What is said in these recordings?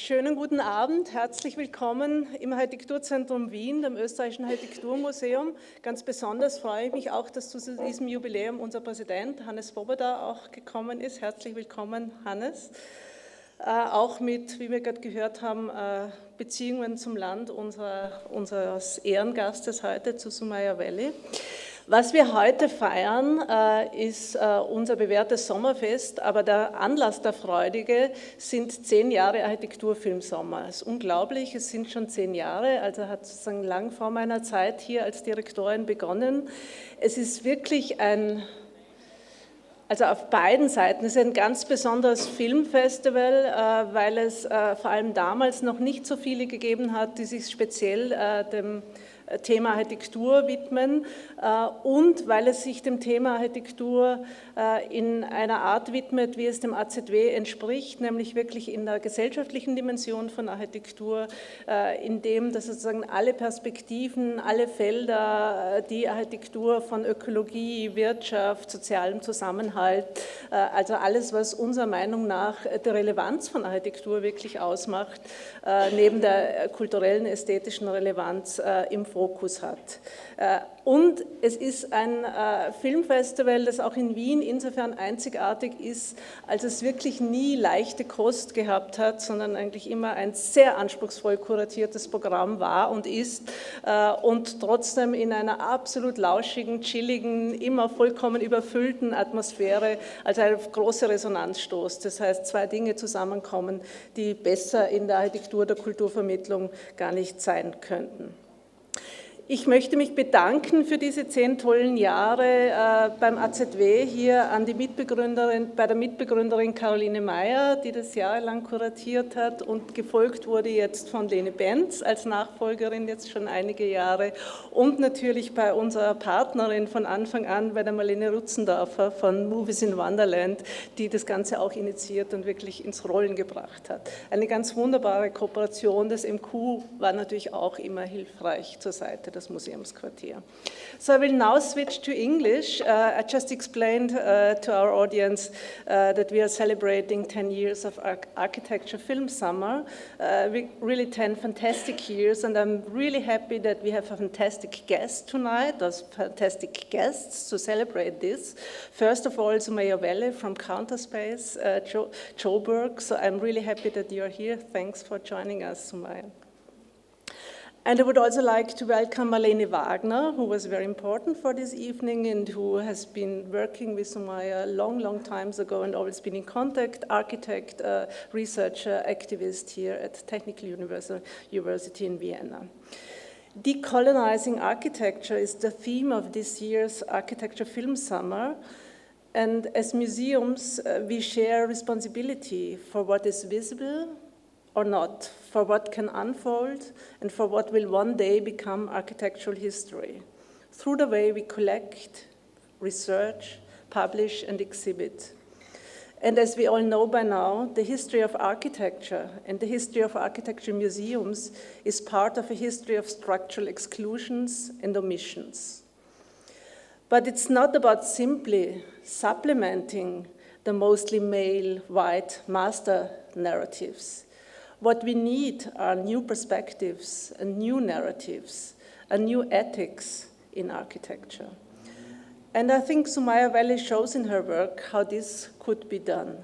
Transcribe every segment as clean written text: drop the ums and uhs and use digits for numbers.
Schönen guten Abend, herzlich willkommen im Architekturzentrum Wien, dem Österreichischen Architekturmuseum. Ganz besonders freue ich mich auch, dass zu diesem Jubiläum unser Präsident Hannes Swoboda auch gekommen ist. Herzlich willkommen, Hannes. Auch mit, wie wir gerade gehört haben, Beziehungen zum Land unseres Ehrengastes heute, zu Sumayya Vally. Was wir heute feiern, ist unser bewährtes Sommerfest, aber der Anlass der Freudige sind 10 Jahre Architektur.Film.Sommer. Es ist unglaublich, es sind schon 10 Jahre, also hat sozusagen lang vor meiner Zeit hier als Direktorin begonnen. Es ist wirklich also auf beiden Seiten, es ist ein ganz besonderes Filmfestival, weil es vor allem damals noch nicht so viele gegeben hat, die sich speziell dem Thema Architektur widmen und weil es sich dem Thema Architektur in einer Art widmet, wie es dem AZW entspricht, nämlich wirklich in der gesellschaftlichen Dimension von Architektur, in dem dass sozusagen alle Perspektiven, alle Felder, die Architektur von Ökologie, Wirtschaft, sozialem Zusammenhalt, also alles, was unserer Meinung nach die Relevanz von Architektur wirklich ausmacht, neben der kulturellen, ästhetischen Relevanz im Fokus hat. Und es ist ein Filmfestival, das auch in Wien insofern einzigartig ist, als es wirklich nie leichte Kost gehabt hat, sondern eigentlich immer ein sehr anspruchsvoll kuratiertes Programm war und ist und trotzdem in einer absolut lauschigen, chilligen, immer vollkommen überfüllten Atmosphäre als eine große Resonanz stoßt. Das heißt, 2 Dinge zusammenkommen, die besser in der Architektur, der Kulturvermittlung gar nicht sein könnten. Ich möchte mich bedanken für diese 10 tollen Jahre beim AZW hier an die bei der Mitbegründerin Caroline Meyer, die das jahrelang kuratiert hat und gefolgt wurde jetzt von Lene Benz als Nachfolgerin jetzt schon einige Jahre und natürlich bei unserer Partnerin von Anfang an, bei der Marlene Rutzendorfer von Movies in Wonderland, die das Ganze auch initiiert und wirklich ins Rollen gebracht hat. Eine ganz wunderbare Kooperation. Das MQ war natürlich auch immer hilfreich zur Seite des Museumsquartier. So I will now switch to English. I just explained to our audience that we are celebrating 10 years of Architektur.Film.Sommer, really 10 fantastic years, and I'm really happy that we have a fantastic guest tonight, those fantastic guests to celebrate this. First of all, Sumayya Vally from Counterspace, Joburg, so I'm really happy that you're here. Thanks for joining us, Sumayya. And I would also like to welcome Melanie Wagner, who was very important for this evening and who has been working with Sumayya long times ago and always been in contact, architect, researcher, activist here at Technical University in Vienna. Decolonizing architecture is the theme of this year's Architektur.Film.Sommer, and as museums, we share responsibility for what is visible or not, for what can unfold and for what will one day become architectural history, through the way we collect, research, publish and exhibit. And as we all know by now, the history of architecture and the history of architecture museums is part of a history of structural exclusions and omissions. But it's not about simply supplementing the mostly male, white master narratives. What we need are new perspectives and new narratives and new ethics in architecture. And I think Sumayya Vally shows in her work how this could be done.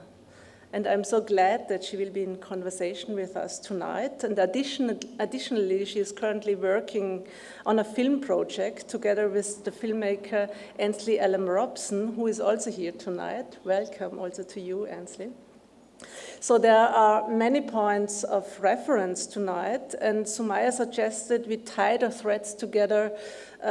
And I'm so glad that she will be in conversation with us tonight. And additionally, she is currently working on a film project together with the filmmaker Ansley Allen Robson, who is also here tonight. Welcome also to you, Ansley. So there are many points of reference tonight, and Sumayya suggested we tie the threads together,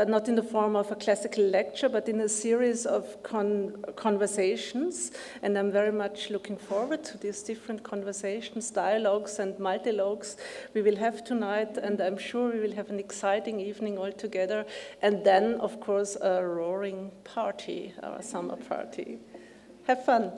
not in the form of a classical lecture, but in a series of conversations, and I'm very much looking forward to these different conversations, dialogues and multilogues we will have tonight, and I'm sure we will have an exciting evening all together, and then, of course, a roaring party, our summer party. Have fun.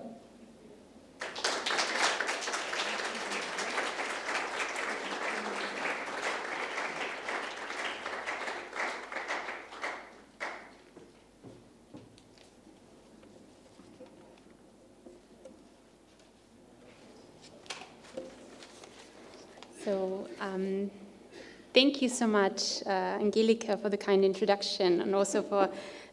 So, thank you so much, Angelika, for the kind introduction and also for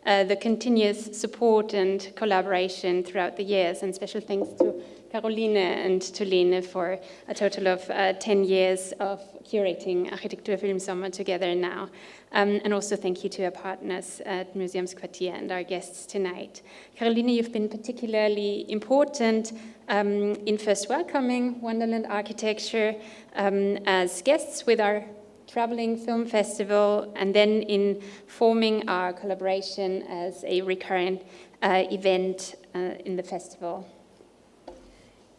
the continuous support and collaboration throughout the years. And special thanks to Caroline and to Lene for a total of 10 years of curating Architektur.Film.Sommer together now. And also thank you to our partners at Museumsquartier and our guests tonight. Caroline, you've been particularly important in first welcoming Wonderland Architecture as guests with our traveling film festival, and then in forming our collaboration as a recurrent event in the festival.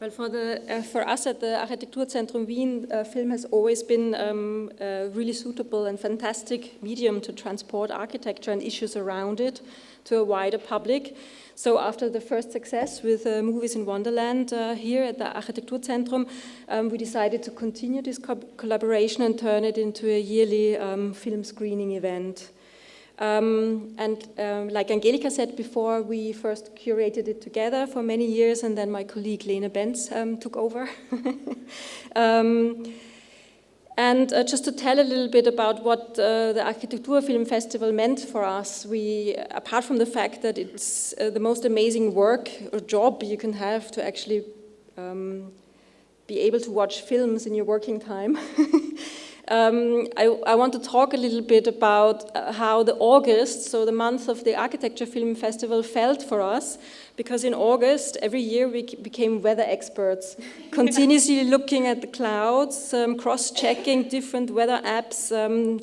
Well, for us at the Architekturzentrum Wien, film has always been a really suitable and fantastic medium to transport architecture and issues around it to a wider public. So after the first success with Movies in Wonderland here at the Architekturzentrum, we decided to continue this collaboration and turn it into a yearly film screening event. Like Angelika said before, we first curated it together for many years, and then my colleague Lene Benz took over. Just to tell a little bit about what the Architektur Film Festival meant for us, apart from the fact that it's the most amazing work or job you can have to actually be able to watch films in your working time, I want to talk a little bit about how the August, so the month of the Architecture Film Festival, felt for us, because in August, every year we became weather experts, continuously looking at the clouds, cross-checking different weather apps,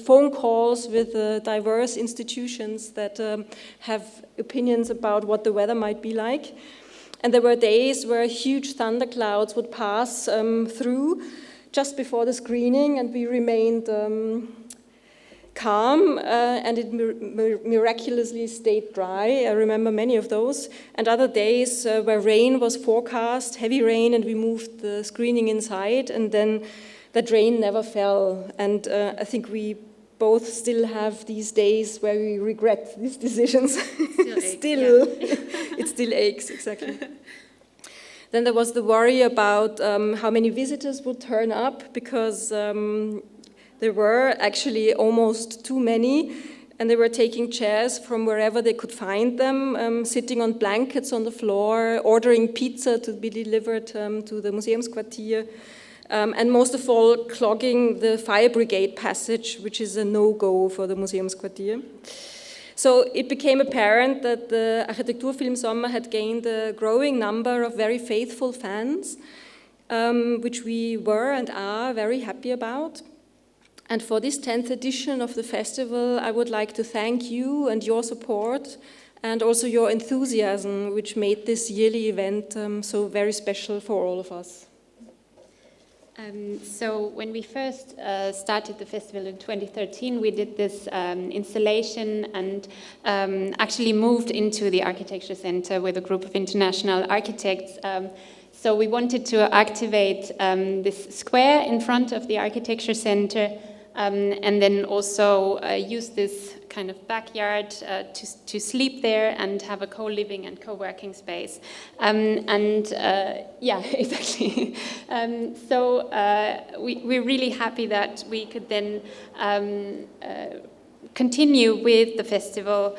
phone calls with diverse institutions that have opinions about what the weather might be like. And there were days where huge thunderclouds would pass through just before the screening, and we remained calm, and it miraculously stayed dry. I remember many of those. And other days where rain was forecast, heavy rain, and we moved the screening inside, and then that rain never fell. And I think we both still have these days where we regret these decisions. It still aches, exactly. Then there was the worry about how many visitors would turn up, because there were actually almost too many, and they were taking chairs from wherever they could find them, sitting on blankets on the floor, ordering pizza to be delivered to the Museumsquartier, and most of all, clogging the fire brigade passage, which is a no-go for the Museumsquartier. So it became apparent that the Architektur.Film.Sommer had gained a growing number of very faithful fans, which we were and are very happy about. And for this 10th edition of the festival, I would like to thank you and your support, and also your enthusiasm, which made this yearly event so very special for all of us. So when we first started the festival in 2013, we did this installation and actually moved into the Architecture Center with a group of international architects. So we wanted to activate this square in front of the Architecture Center, and then also use this kind of backyard to sleep there and have a co-living and co-working space. Yeah, exactly. So we're really happy that we could then continue with the festival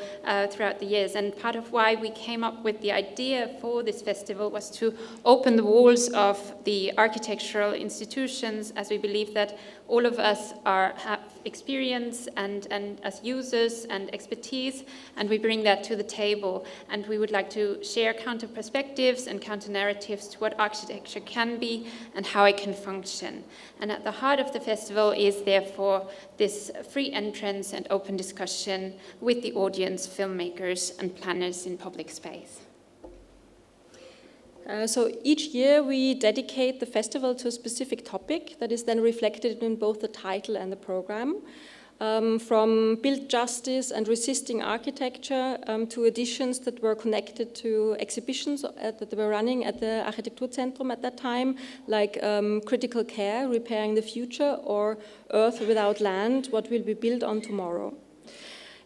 throughout the years. And part of why we came up with the idea for this festival was to open the walls of the architectural institutions, as we believe that all of us have experience and as users and expertise, and we bring that to the table. And we would like to share counter perspectives and counter narratives to what architecture can be and how it can function. And at the heart of the festival is therefore this free entrance and open discussion with the audience, filmmakers and planners in public space. So each year we dedicate the festival to a specific topic that is then reflected in both the title and the program. From build justice and resisting architecture to editions that were connected to exhibitions that were running at the Architekturzentrum at that time, like Critical Care, Repairing the Future, or Earth Without Land, What Will Be Built on Tomorrow.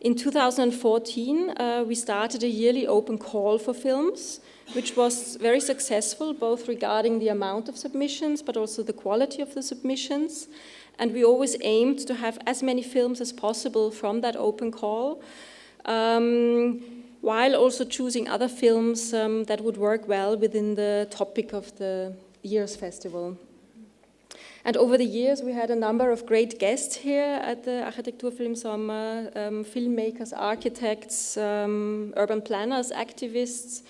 In 2014, we started a yearly open call for films, which was very successful, both regarding the amount of submissions, but also the quality of the submissions. And we always aimed to have as many films as possible from that open call, while also choosing other films that would work well within the topic of the year's festival. And over the years, we had a number of great guests here at the Architektur.Film.Sommer, filmmakers, architects, urban planners, activists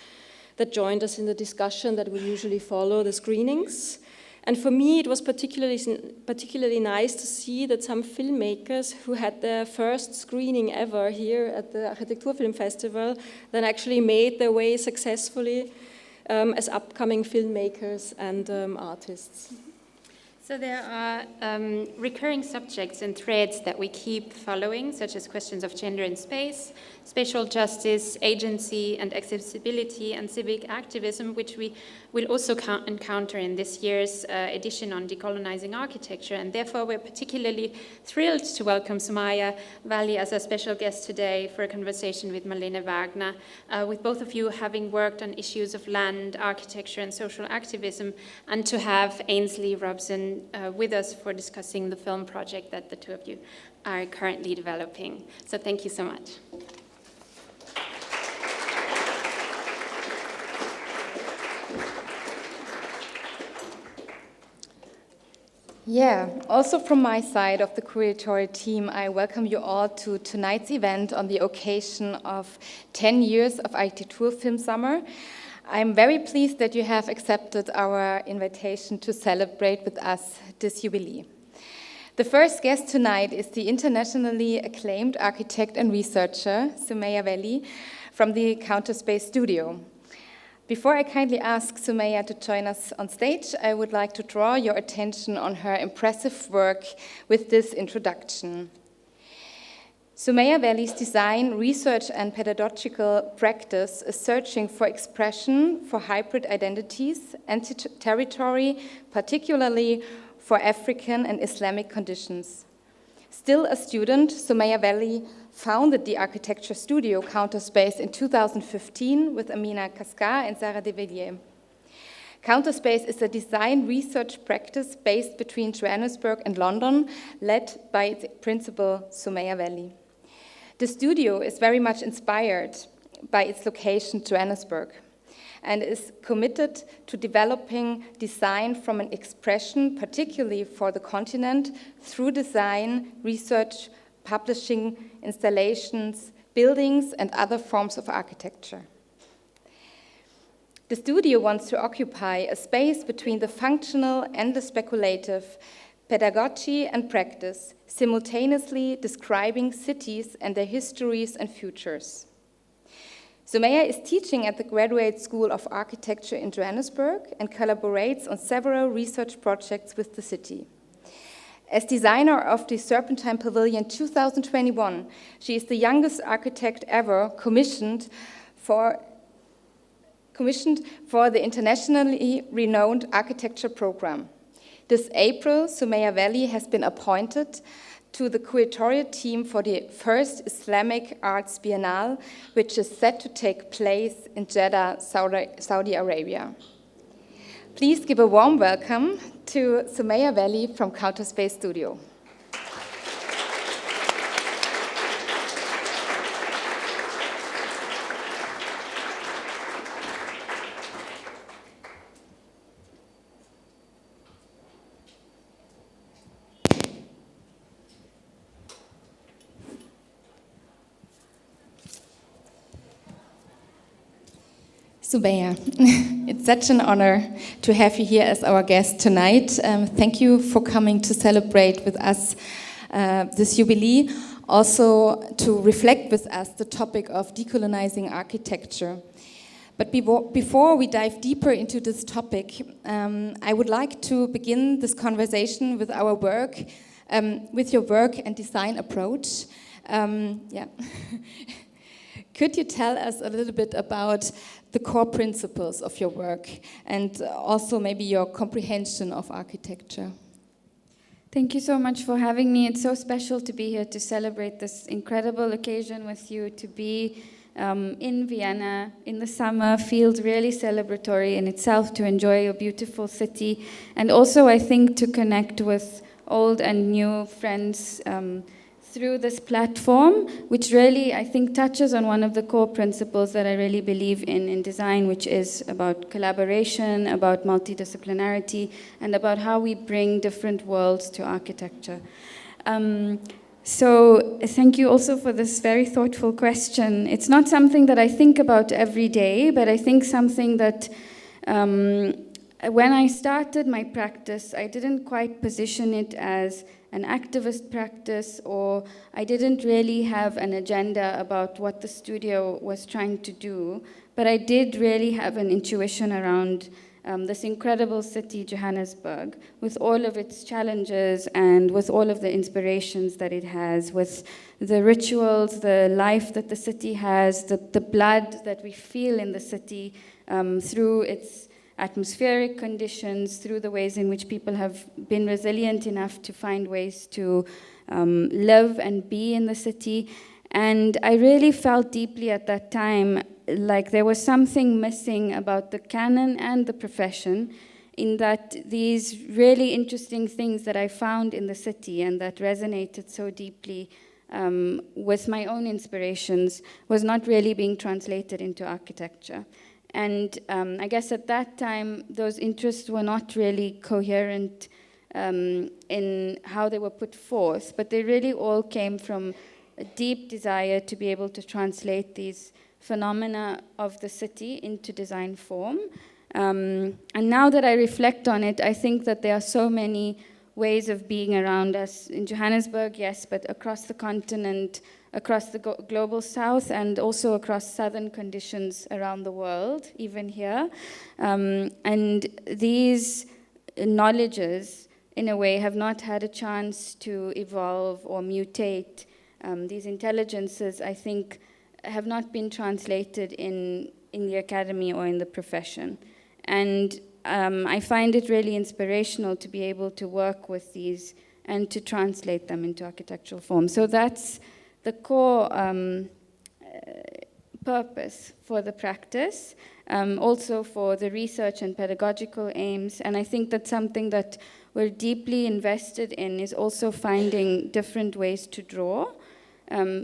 that joined us in the discussion that will usually follow the screenings. And for me, it was particularly nice to see that some filmmakers who had their first screening ever here at the Architekturfilm Festival then actually made their way successfully as upcoming filmmakers and artists. So there are recurring subjects and threads that we keep following, such as questions of gender and space, spatial justice, agency and accessibility, and civic activism, which we will also encounter in this year's edition on decolonizing architecture. And therefore, we're particularly thrilled to welcome Sumayya Vally as a special guest today for a conversation with Melanie Wagner, with both of you having worked on issues of land, architecture, and social activism, and to have Ainsley Robson with us for discussing the film project that the two of you are currently developing. So thank you so much. Yeah, also from my side of the curatorial team, I welcome you all to tonight's event on the occasion of 10 years of Architektur.Film.Sommer. I'm very pleased that you have accepted our invitation to celebrate with us this jubilee. The first guest tonight is the internationally acclaimed architect and researcher, Sumayya Vally, from the Counterspace Studio. Before I kindly ask Sumayya to join us on stage, I would like to draw your attention on her impressive work with this introduction. Sumayya Vally's design, research, and pedagogical practice is searching for expression for hybrid identities and territory, particularly for African and Islamic conditions. Still a student, Sumayya Vally founded the architecture studio Counterspace in 2015 with Amina Kaskar and Sarah de Villiers. Counterspace is a design research practice based between Johannesburg and London, led by its principal Sumayya Vally. The studio is very much inspired by its location, Johannesburg, and is committed to developing design from an expression, particularly for the continent, through design, research, publishing, installations, buildings, and other forms of architecture. The studio wants to occupy a space between the functional and the speculative, pedagogy and practice, simultaneously describing cities and their histories and futures. Sumayya is teaching at the Graduate School of Architecture in Johannesburg and collaborates on several research projects with the city. As designer of the Serpentine Pavilion 2021, she is the youngest architect ever commissioned for the internationally renowned architecture program. This April, Sumayya Vally has been appointed to the curatorial team for the first Islamic Arts Biennale, which is set to take place in Jeddah, Saudi Arabia. Please give a warm welcome to Sumayya Vally from Counterspace Studio. Sumayya, it's such an honor to have you here as our guest tonight. Thank you for coming to celebrate with us this jubilee, also to reflect with us the topic of decolonizing architecture. But before we dive deeper into this topic, I would like to begin this conversation with our work, with your work and design approach. Could you tell us a little bit about the core principles of your work and also maybe your comprehension of architecture? Thank you so much for having me. It's so special to be here to celebrate this incredible occasion with you, to be in Vienna in the summer feels really celebratory in itself, to enjoy a beautiful city, and also I think to connect with old and new friends through this platform, which really I think touches on one of the core principles that I really believe in design, which is about collaboration, about multidisciplinarity, and about how we bring different worlds to architecture. So thank you also for this very thoughtful question. It's not something that I think about every day, but I think something that when I started my practice, I didn't quite position it as an activist practice, or I didn't really have an agenda about what the studio was trying to do, but I did really have an intuition around this incredible city, Johannesburg, with all of its challenges and with all of the inspirations that it has, with the rituals, the life that the city has, the blood that we feel in the city through its atmospheric conditions, through the ways in which people have been resilient enough to find ways to live and be in the city. And I really felt deeply at that time like there was something missing about the canon and the profession, in that these really interesting things that I found in the city and that resonated so deeply with my own inspirations was not really being translated into architecture. And I guess at that time, those interests were not really coherent in how they were put forth, but they really all came from a deep desire to be able to translate these phenomena of the city into design form. And now that I reflect on it, I think that there are so many ways of being around us in Johannesburg, yes, but across the continent, across the global south, and also across southern conditions around the world, even here. And these knowledges, in a way, have not had a chance to evolve or mutate. These intelligences, I think, have not been translated in the academy or in the profession. And I find it really inspirational to be able to work with these and to translate them into architectural form. So that's the core purpose for the practice, also for the research and pedagogical aims. And I think that's something that we're deeply invested in, is also finding different ways to draw.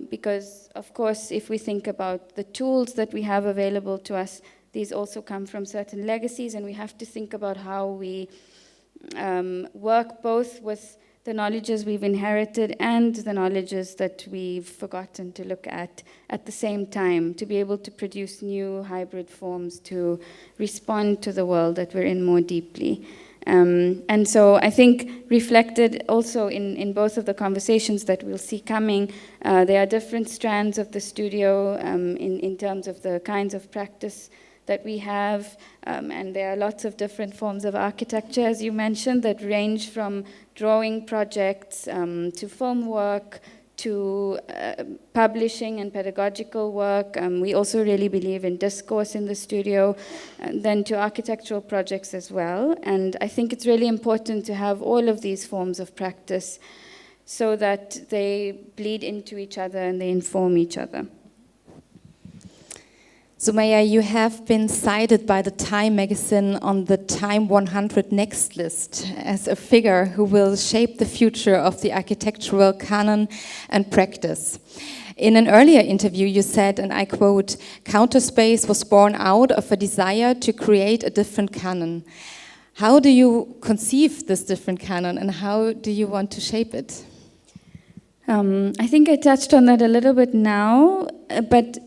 Because, of course, if we think about the tools that we have available to us, these also come from certain legacies, and we have to think about how we work both with the knowledges we've inherited and the knowledges that we've forgotten to look at the same time, to be able to produce new hybrid forms to respond to the world that we're in more deeply. And so I think reflected also in both of the conversations that we'll see coming, there are different strands of the studio in terms of the kinds of practice that we have, and there are lots of different forms of architecture, as you mentioned, that range from drawing projects to film work, to publishing and pedagogical work. We also really believe in discourse in the studio, and then to architectural projects as well. And I think it's really important to have all of these forms of practice so that they bleed into each other and they inform each other. Sumayya, you have been cited by the Time magazine on the Time 100 Next list as a figure who will shape the future of the architectural canon and practice. In an earlier interview, you said, and I quote, "Counterspace was born out of a desire to create a different canon." How do you conceive this different canon, and how do you want to shape it? I think I touched on that a little bit now, but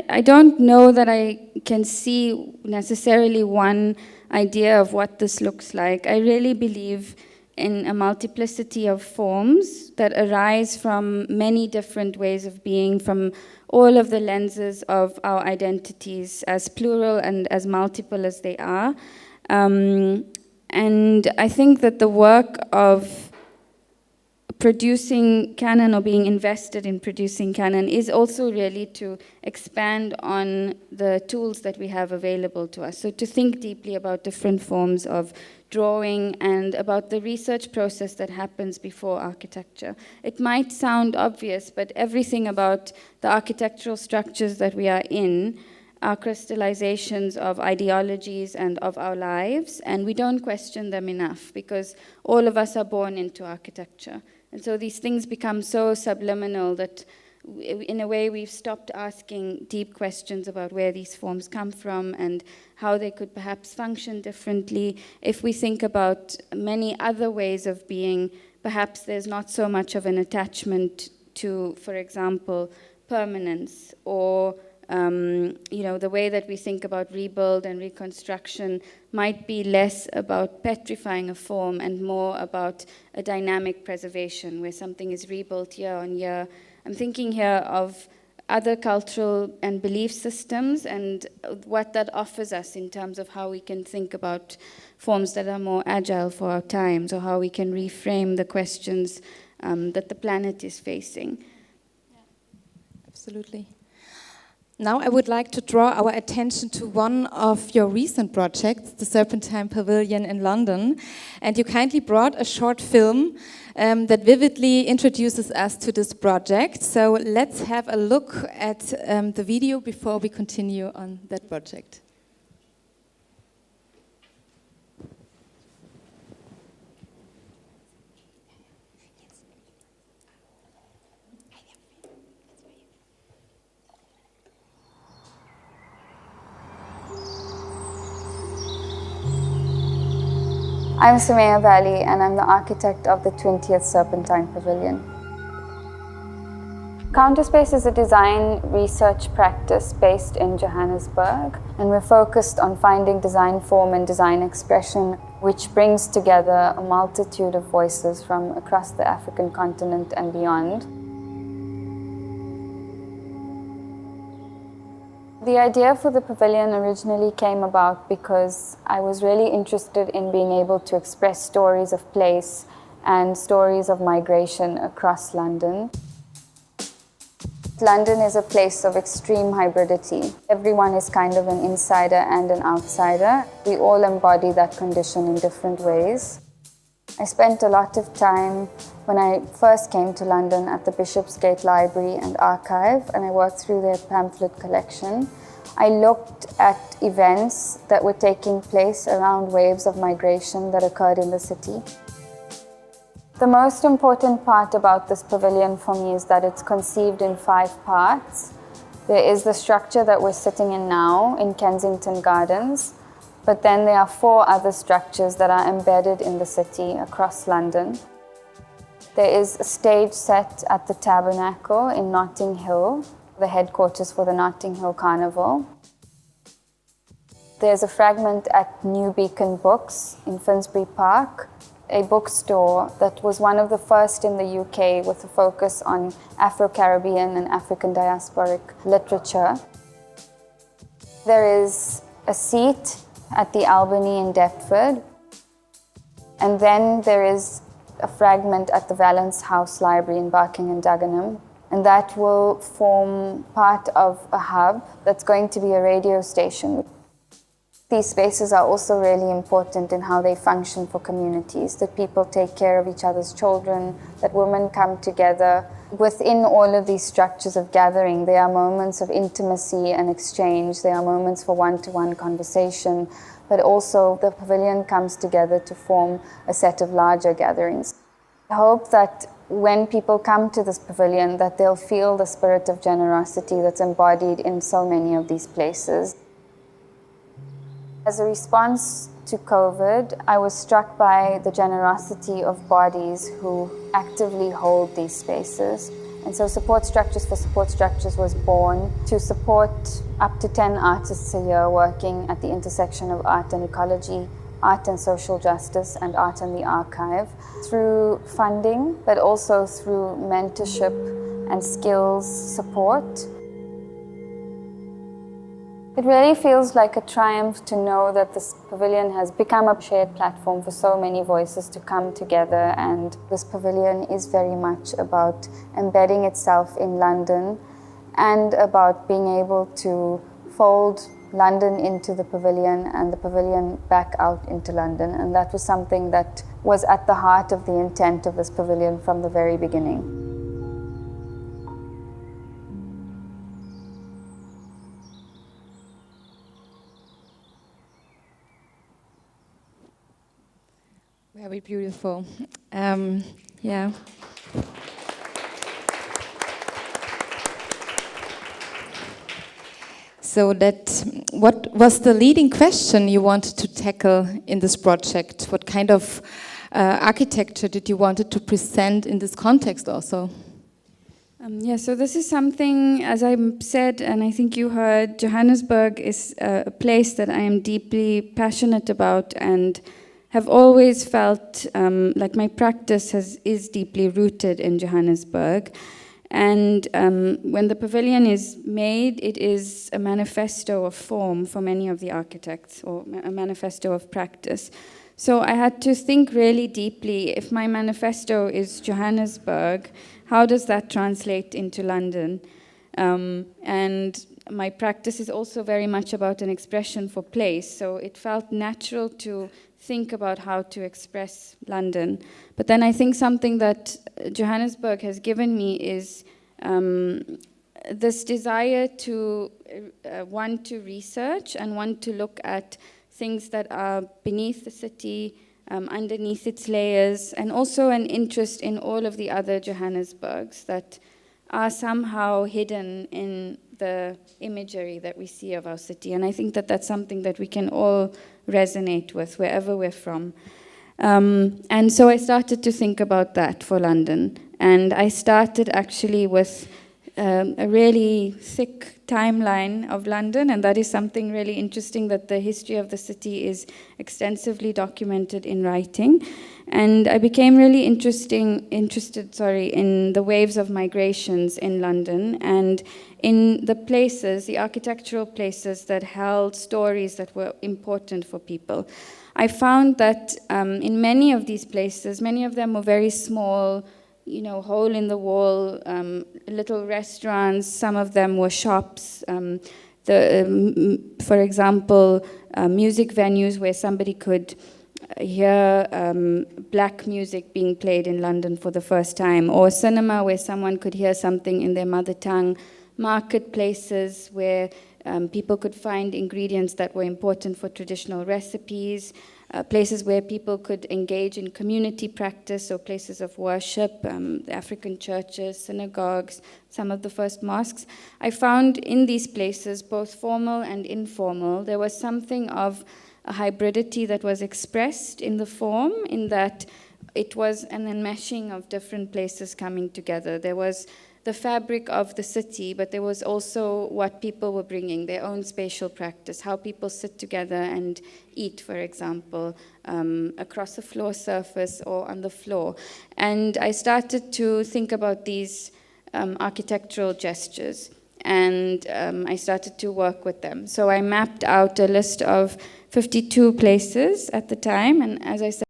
I don't know that I can see necessarily one idea of what this looks like. I really believe in a multiplicity of forms that arise from many different ways of being, from all of the lenses of our identities, as plural and as multiple as they are. And I think that the work of producing canon or being invested in producing canon is also really to expand on the tools that we have available to us. So to think deeply about different forms of drawing and about the research process that happens before architecture. It might sound obvious, but everything about the architectural structures that we are in are crystallizations of ideologies and of our lives, and we don't question them enough because all of us are born into architecture. And so these things become so subliminal that in a way we've stopped asking deep questions about where these forms come from and how they could perhaps function differently. If we think about many other ways of being, perhaps there's not so much of an attachment to, for example, permanence or the way that we think about rebuild and reconstruction might be less about petrifying a form and more about a dynamic preservation where something is rebuilt year on year. I'm thinking here of other cultural and belief systems and what that offers us in terms of how we can think about forms that are more agile for our times, or how we can reframe the questions that the planet is facing. Yeah. Absolutely. Now I would like to draw our attention to one of your recent projects, the Serpentine Pavilion in London. And you kindly brought a short film that vividly introduces us to this project. So let's have a look at the video before we continue on that project. I'm Sumayya Vally and I'm the architect of the 20th Serpentine Pavilion. Counterspace is a design research practice based in Johannesburg, and we're focused on finding design form and design expression which brings together a multitude of voices from across the African continent and beyond. The idea for the pavilion originally came about because I was really interested in being able to express stories of place and stories of migration across London. London is a place of extreme hybridity. Everyone is kind of an insider and an outsider. We all embody that condition in different ways. I spent a lot of time when I first came to London at the Bishopsgate Library and Archive, and I worked through their pamphlet collection. I looked at events that were taking place around waves of migration that occurred in the city. The most important part about this pavilion for me is that it's conceived in 5 parts. There is the structure that we're sitting in now in Kensington Gardens, but then there are 4 other structures that are embedded in the city across London. There is a stage set at the Tabernacle in Notting Hill, the headquarters for the Notting Hill Carnival. There's a fragment at New Beacon Books in Finsbury Park, a bookstore that was one of the first in the UK with a focus on Afro-Caribbean and African diasporic literature. There is a seat at the Albany in Deptford, and then there is a fragment at the Valence House Library in Barking and Dagenham, and that will form part of a hub that's going to be a radio station. These spaces are also really important in how they function for communities, that people take care of each other's children, that women come together. Within all of these structures of gathering, there are moments of intimacy and exchange, there are moments for one-to-one conversation, but also the pavilion comes together to form a set of larger gatherings. I hope that when people come to this pavilion, that they'll feel the spirit of generosity that's embodied in so many of these places. As a response to COVID, I was struck by the generosity of bodies who actively hold these spaces. And so Support Structures for Support Structures was born to support up to 10 artists a year working at the intersection of art and ecology, art and social justice, and art and the archive, through funding, but also through mentorship and skills support. It really feels like a triumph to know that this pavilion has become a shared platform for so many voices to come together, and this pavilion is very much about embedding itself in London and about being able to fold London into the pavilion and the pavilion back out into London. And that was something that was at the heart of the intent of this pavilion from the very beginning. Very beautiful. Yeah. So what was the leading question you wanted to tackle in this project? What kind of architecture did you wanted to present in this context also? Yeah, so this is something, as I said, and I think you heard, Johannesburg is a place that I am deeply passionate about and have always felt like my practice is deeply rooted in Johannesburg. And when the pavilion is made, it is a manifesto of form for many of the architects, or a manifesto of practice. So I had to think really deeply, if my manifesto is Johannesburg, how does that translate into London? And my practice is also very much about an expression for place, so it felt natural to think about how to express London. But then I think something that Johannesburg has given me is this desire to want to research and want to look at things that are beneath the city, underneath its layers, and also an interest in all of the other Johannesburgs that are somehow hidden in the imagery that we see of our city. And I think that that's something that we can all resonate with wherever we're from. And so I started to think about that for London. And I started actually with a really thick timeline of London, and that is something really interesting, that the history of the city is extensively documented in writing. And I became really interested in the waves of migrations in London and in the places, the architectural places that held stories that were important for people. I found that in many of these places, many of them were very small, hole in the wall, little restaurants. Some of them were shops. For example, music venues where somebody could hear black music being played in London for the first time, or cinema where someone could hear something in their mother tongue, marketplaces where people could find ingredients that were important for traditional recipes, places where people could engage in community practice, or places of worship, the African churches, synagogues, some of the first mosques. I found in these places, both formal and informal, there was something of a hybridity that was expressed in the form, in that it was an enmeshing of different places coming together. There was the fabric of the city, but there was also what people were bringing, their own spatial practice, how people sit together and eat, for example, across a floor surface or on the floor. And I started to think about these architectural gestures, and I started to work with them. So I mapped out a list of 52 places at the time, and as I said,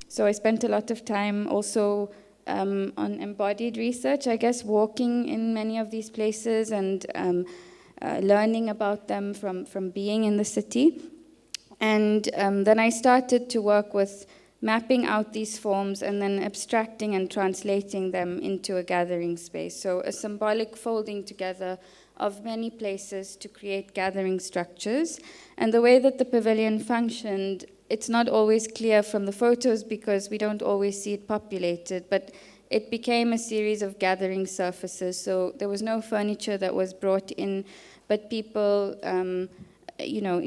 so I spent a lot of time also on embodied research, I guess, walking in many of these places and learning about them from being in the city. And then I started to work with mapping out these forms and then abstracting and translating them into a gathering space. So a symbolic folding together of many places to create gathering structures. And the way that the pavilion functioned, it's not always clear from the photos because we don't always see it populated, but it became a series of gathering surfaces. So there was no furniture that was brought in, but people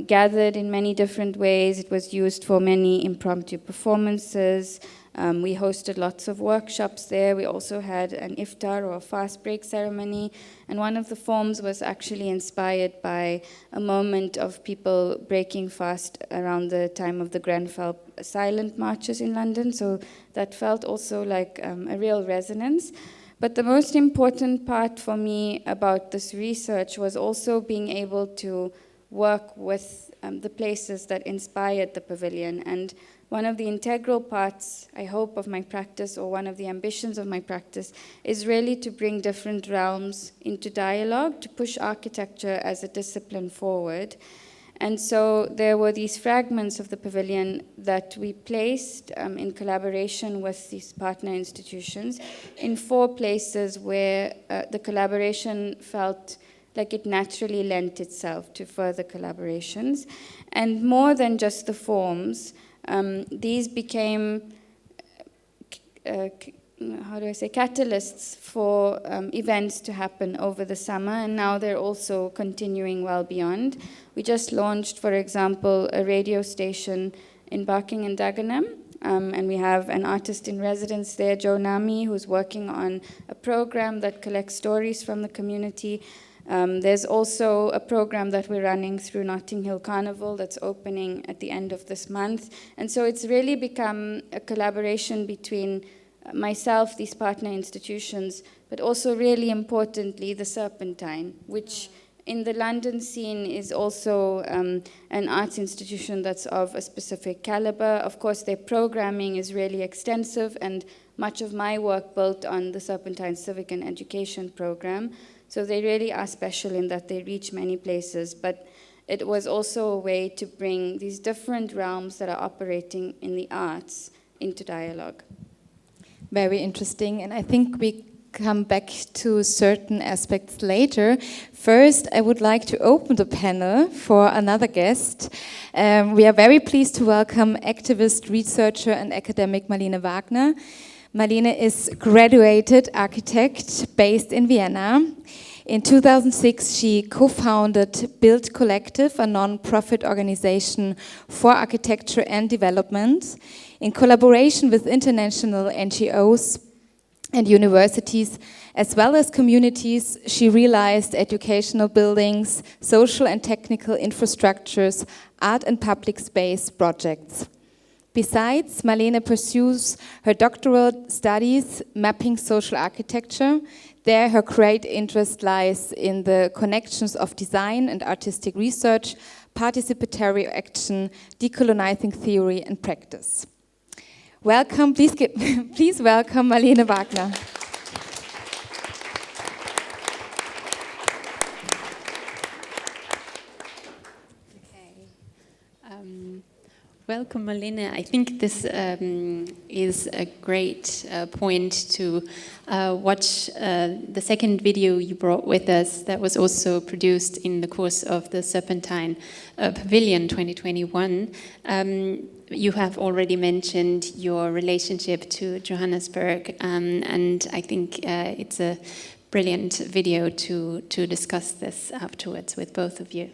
gathered in many different ways. It was used for many impromptu performances. We hosted lots of workshops there. We also had an iftar, or a fast break ceremony, and one of the forms was actually inspired by a moment of people breaking fast around the time of the Grenfell silent marches in London, so that felt also like a real resonance. But the most important part for me about this research was also being able to work with the places that inspired the pavilion. And one of the integral parts, I hope, of my practice, or one of the ambitions of my practice, is really to bring different realms into dialogue, to push architecture as a discipline forward. And so there were these fragments of the pavilion that we placed in collaboration with these partner institutions in 4 places where the collaboration felt like it naturally lent itself to further collaborations. And more than just the forms, these became catalysts for events to happen over the summer, and now they're also continuing well beyond. We just launched, for example, a radio station in Barking and Dagenham, and we have an artist in residence there, Joe Nami, who's working on a program that collects stories from the community. There's also a program that we're running through Notting Hill Carnival that's opening at the end of this month. And so it's really become a collaboration between myself, these partner institutions, but also really importantly, the Serpentine, which in the London scene is also an arts institution that's of a specific caliber. Of course, their programming is really extensive, and much of my work built on the Serpentine Civic and Education program. So they really are special in that they reach many places, but it was also a way to bring these different realms that are operating in the arts into dialogue. Very interesting, and I think we come back to certain aspects later. First, I would like to open the panel for another guest. We are very pleased to welcome activist, researcher, and academic Melanie Wagner. Melanie is graduated architect based in Vienna. In 2006, she co-founded Build Collective, a non-profit organization for architecture and development. In collaboration with international NGOs and universities, as well as communities, she realized educational buildings, social and technical infrastructures, art and public space projects. Besides, Melanie pursues her doctoral studies mapping social architecture. There, her great interest lies in the connections of design and artistic research, participatory action, decolonizing theory and practice. Welcome, please welcome Melanie Wagner. Welcome, Melanie. I think this is a great point to watch the second video you brought with us that was also produced in the course of the Serpentine Pavilion 2021. You have already mentioned your relationship to Johannesburg, and I think it's a brilliant video to discuss this afterwards with both of you.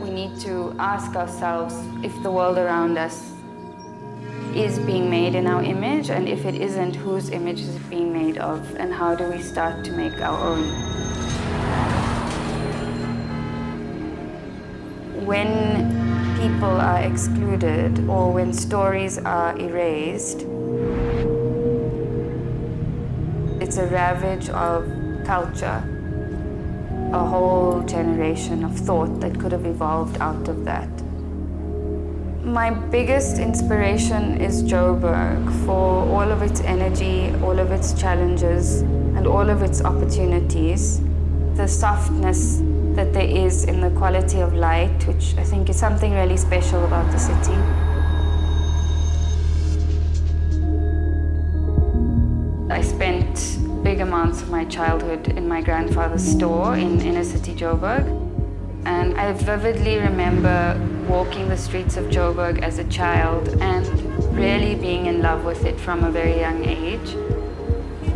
We need to ask ourselves if the world around us is being made in our image, and if it isn't, whose image is it being made of, and how do we start to make our own? When people are excluded or when stories are erased, it's a ravage of culture. A whole generation of thought that could have evolved out of that. My biggest inspiration is Joburg for all of its energy, all of its challenges, and all of its opportunities. The softness that there is in the quality of light, which I think is something really special about the city. I spent big amounts of my childhood in my grandfather's store in inner city Joburg, and I vividly remember walking the streets of Joburg as a child and really being in love with it from a very young age.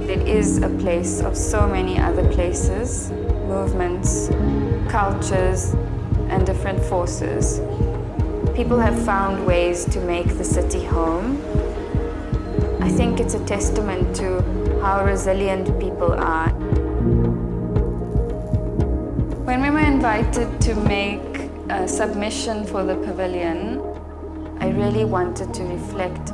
It is a place of so many other places, movements, cultures, and different forces. people have found ways to make the city home. I think it's a testament to how resilient people are. When we were invited to make a submission for the pavilion, I really wanted to reflect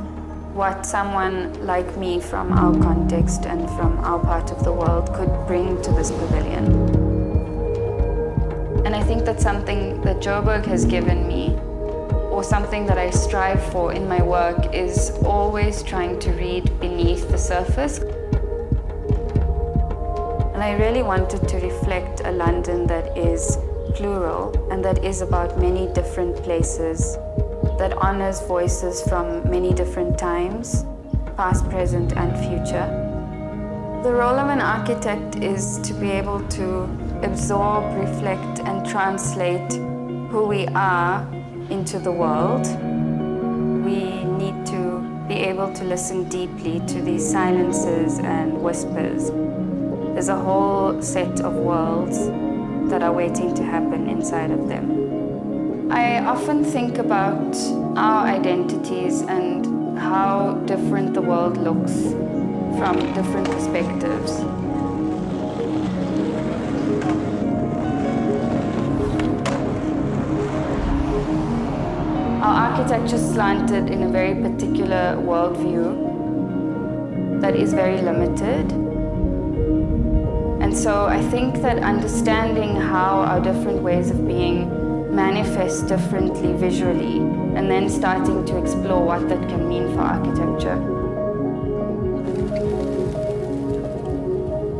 what someone like me from our context and from our part of the world could bring to this pavilion. And I think that's something that Joburg has given me, or something that I strive for in my work, is always trying to read beneath the surface. And I really wanted to reflect a London that is plural and that is about many different places, that honors voices from many different times, past, present, and future. The role of an architect is to be able to absorb, reflect, and translate who we are into the world. We need to be able to listen deeply to these silences and whispers. There's a whole set of worlds that are waiting to happen inside of them. I often think about our identities and how different the world looks from different perspectives. Our architecture is slanted in a very particular worldview that is very limited. And so I think that understanding how our different ways of being manifest differently visually, and then starting to explore what that can mean for architecture.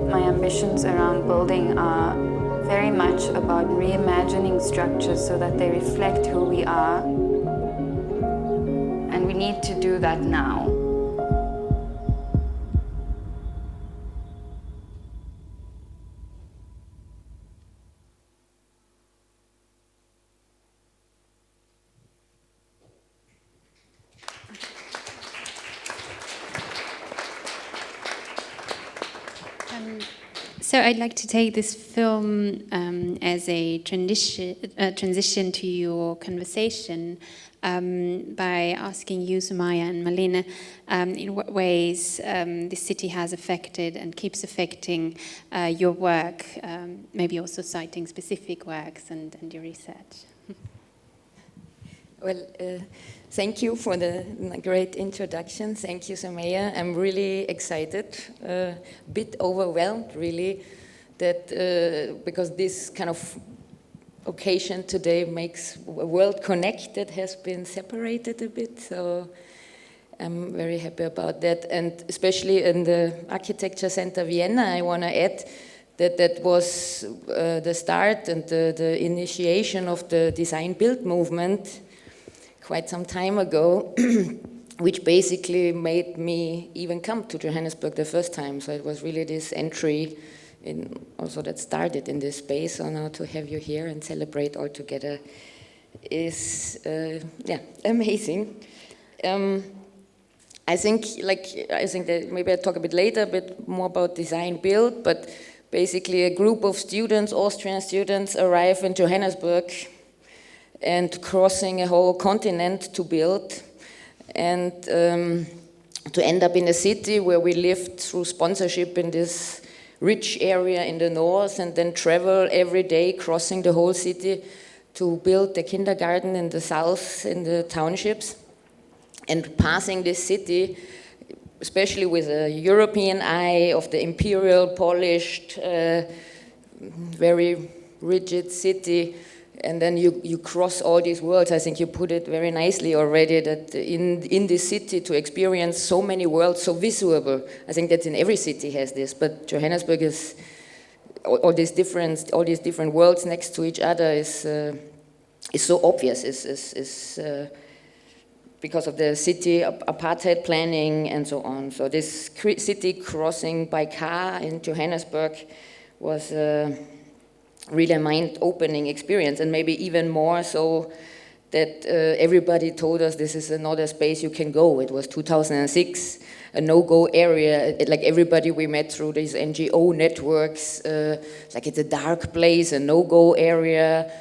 My ambitions around building are very much about reimagining structures so that they reflect who we are, and we need to do that now. So I'd like to take this film as a transition to your conversation by asking you, Sumayya and Marlene, in what ways this city has affected and keeps affecting your work, maybe also citing specific works and your research. Well, thank you for the great introduction. Thank you, Sumayya. I'm really excited, a bit overwhelmed, really, that because this kind of occasion today makes a world connect that has been separated a bit. So I'm very happy about that. And especially in the Architecture Center Vienna, I want to add that that was the start and the initiation of the design-build movement quite some time ago, which basically made me even come to Johannesburg the first time. So it was really this entry in also that started in this space. So now to have you here and celebrate all together is amazing. I think that maybe I'll talk a bit later, a bit more about design build, but basically a group of students, Austrian students, arrive in Johannesburg and crossing a whole continent to build, and to end up in a city where we lived through sponsorship in this rich area in the north, and then travel every day crossing the whole city to build the kindergarten in the south, in the townships, and passing this city, especially with a European eye of the imperial, polished, very rigid city. And then you cross all these worlds. I think you put it very nicely already, that in this city to experience so many worlds so visible. I think that in every city has this, but Johannesburg is all these different worlds next to each other is so obvious. Is because of the city apartheid planning and so on. So this city crossing by car in Johannesburg was really a mind-opening experience, and maybe even more so that everybody told us this is another space you can go. It was 2006, a no-go area. Like everybody we met through these NGO networks, like it's a dark place, a no-go area,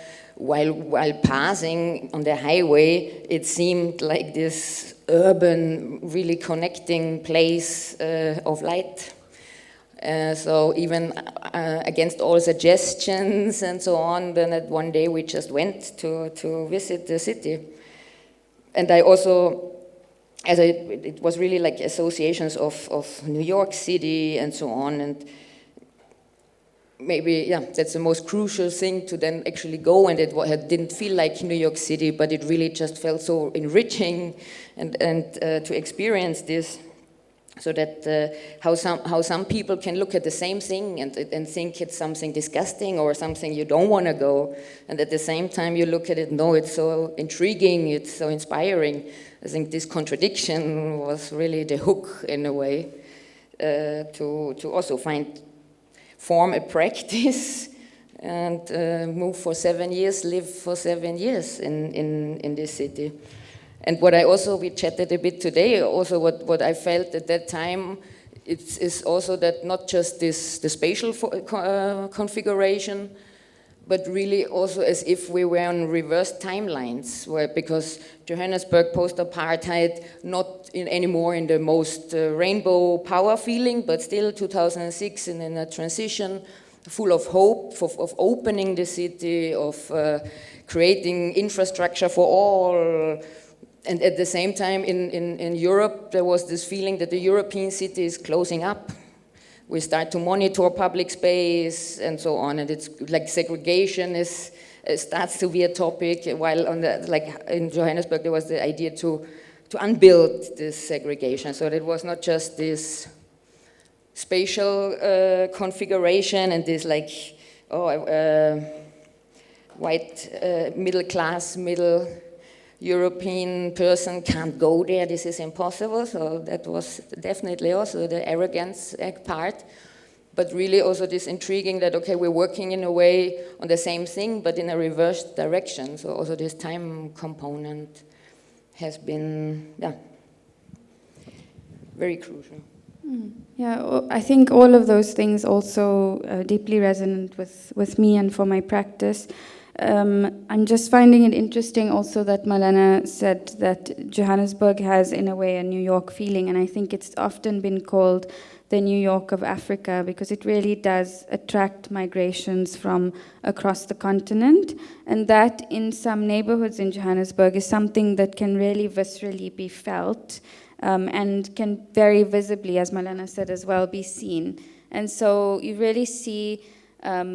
while passing on the highway, it seemed like this urban, really connecting place of light. So even against all suggestions and so on, then at one day we just went to visit the city. And I also, it was really like associations of New York City and so on, and maybe, yeah, that's the most crucial thing to then actually go, and it didn't feel like New York City, but it really just felt so enriching and to experience this. So that how some people can look at the same thing and think it's something disgusting or something you don't want to go, and at the same time you look at it, no, it's so intriguing, it's so inspiring. I think this contradiction was really the hook in a way to also form a practice and move for 7 years, live for 7 years in this city. And what we chatted a bit today, also what I felt at that time, is also that not just the spatial configuration, but really also as if we were on reversed timelines, because Johannesburg post-apartheid, not anymore in the most rainbow power feeling, but still 2006 and in a transition, full of hope, of opening the city, of creating infrastructure for all. And at the same time, in Europe, there was this feeling that the European city is closing up. We start to monitor public space and so on, and it's like segregation starts to be a topic. While in Johannesburg, there was the idea to unbuild this segregation, so it was not just this spatial configuration and this white middle European person can't go there, this is impossible. So that was definitely also the arrogance part, but really also this intriguing that, okay, we're working in a way on the same thing, but in a reversed direction. So also this time component has been, very crucial. Yeah, I think all of those things also deeply resonant with me and for my practice. I'm just finding it interesting also that Malena said that Johannesburg has, in a way, a New York feeling, and I think it's often been called the New York of Africa because it really does attract migrations from across the continent, and that in some neighborhoods in Johannesburg is something that can really viscerally be felt and can very visibly, as Malena said as well, be seen. And so you really see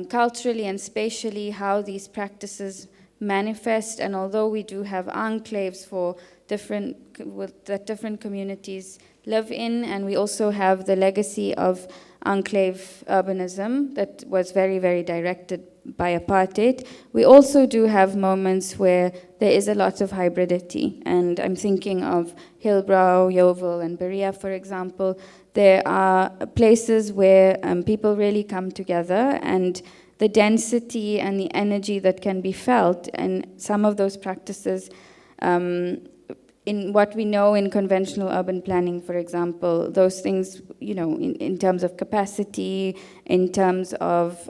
culturally and spatially how these practices manifest, and although we do have enclaves for that different communities live in, and we also have the legacy of enclave urbanism that was very, very directed by apartheid, we also do have moments where there is a lot of hybridity, and I'm thinking of Hillbrow, Yeovil, and Berea, for example. There are places where people really come together, and the density and the energy that can be felt, and some of those practices in what we know in conventional urban planning, for example, those things, in terms of capacity, in terms of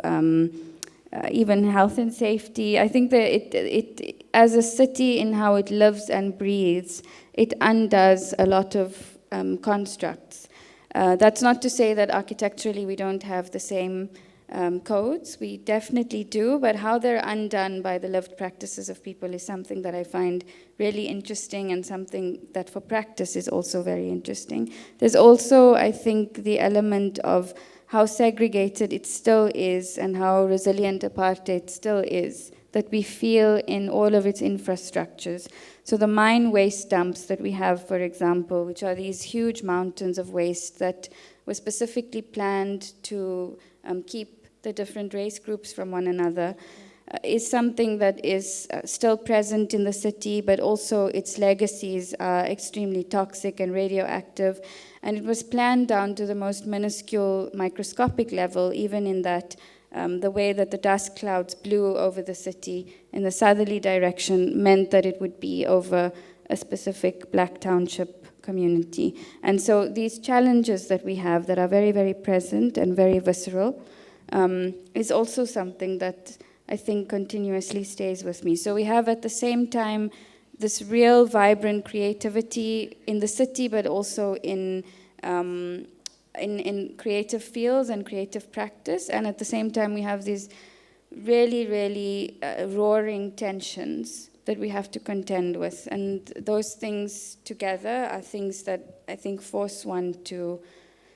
even health and safety, I think that it as a city in how it lives and breathes, it undoes a lot of constructs. That's not to say that architecturally we don't have the same codes, we definitely do, but how they're undone by the lived practices of people is something that I find really interesting, and something that for practice is also very interesting. There's also, I think, the element of how segregated it still is and how resilient apartheid still is, that we feel in all of its infrastructures. So the mine waste dumps that we have, for example, which are these huge mountains of waste that were specifically planned to keep the different race groups from one another, is something that is still present in the city, but also its legacies are extremely toxic and radioactive. And it was planned down to the most minuscule microscopic level, even in that the way that the dust clouds blew over the city in the southerly direction meant that it would be over a specific black township community. And so these challenges that we have that are very, very present and very visceral is also something that I think continuously stays with me. So we have at the same time this real vibrant creativity in the city, but also in creative fields and creative practice. And at the same time, we have these really, really roaring tensions that we have to contend with. And those things together are things that I think force one to,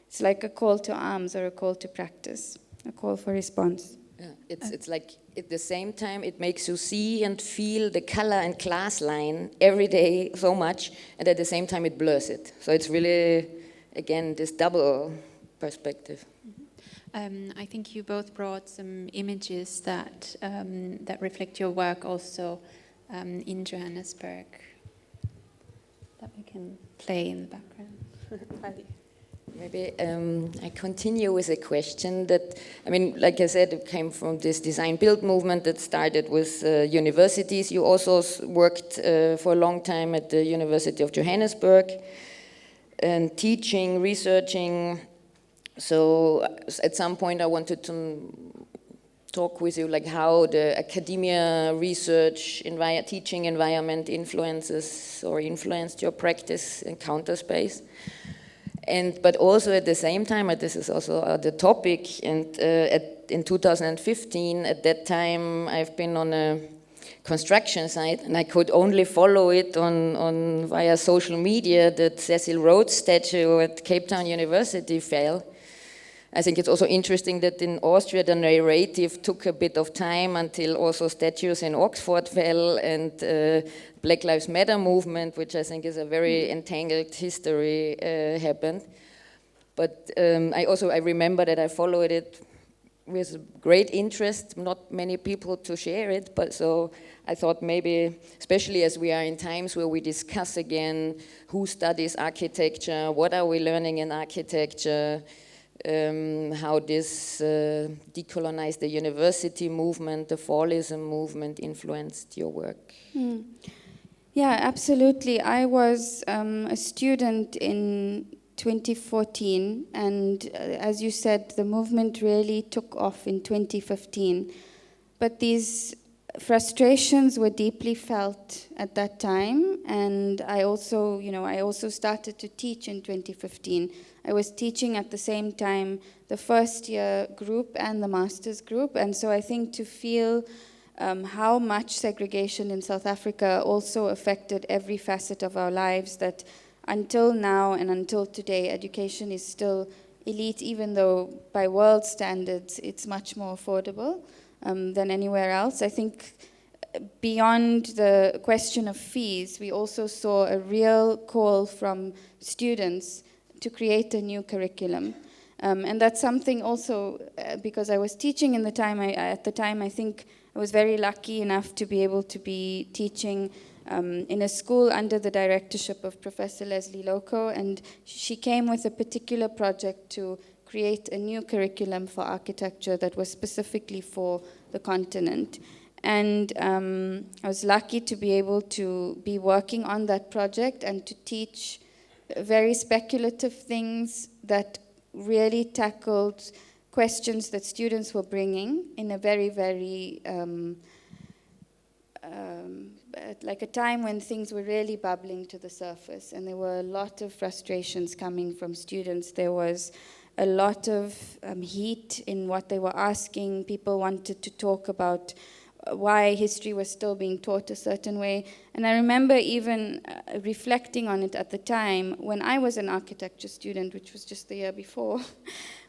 it's like a call to arms or a call to practice, a call for response. Yeah, it's like at the same time it makes you see and feel the color and class line every day so much, and at the same time it blurs it. So it's really, again, this double perspective. I think you both brought some images that that reflect your work also in Johannesburg that we can play in the background. Maybe I continue with a question that, I mean, like I said, it came from this design build movement that started with universities. You also worked for a long time at the University of Johannesburg and teaching, researching. So at some point I wanted to talk with you like how the academia, research, teaching environment influences or influenced your practice in Counterspace. But also at the same time, this is also the topic, and in 2015, at that time, I've been on a construction site, and I could only follow it on via social media that Cecil Rhodes statue at Cape Town University fell. I think it's also interesting that in Austria the narrative took a bit of time until also statues in Oxford fell, and Black Lives Matter movement, which I think is a very entangled history, happened. But I remember that I followed it with great interest, not many people to share it, but so I thought maybe, especially as we are in times where we discuss again who studies architecture, what are we learning in architecture, how this decolonize the university movement, the fallism movement influenced your work. Yeah, absolutely. I was a student in 2014, and as you said, the movement really took off in 2015. But these frustrations were deeply felt at that time, and I also started to teach in 2015. I was teaching at the same time the first year group and the master's group, and so I think to feel how much segregation in South Africa also affected every facet of our lives, that until now and until today, education is still elite, even though by world standards it's much more affordable than anywhere else. I think beyond the question of fees, we also saw a real call from students to create a new curriculum. And that's something also, because I was teaching at the time, I think I was very lucky enough to be able to be teaching in a school under the directorship of Professor Leslie Loco, and she came with a particular project to create a new curriculum for architecture that was specifically for the continent. And I was lucky to be able to be working on that project and to teach very speculative things that really tackled questions that students were bringing in a very, very, like a time when things were really bubbling to the surface, and there were a lot of frustrations coming from students. There was a lot of heat in what they were asking. People wanted to talk about why history was still being taught a certain way. And I remember even reflecting on it at the time, when I was an architecture student, which was just the year before,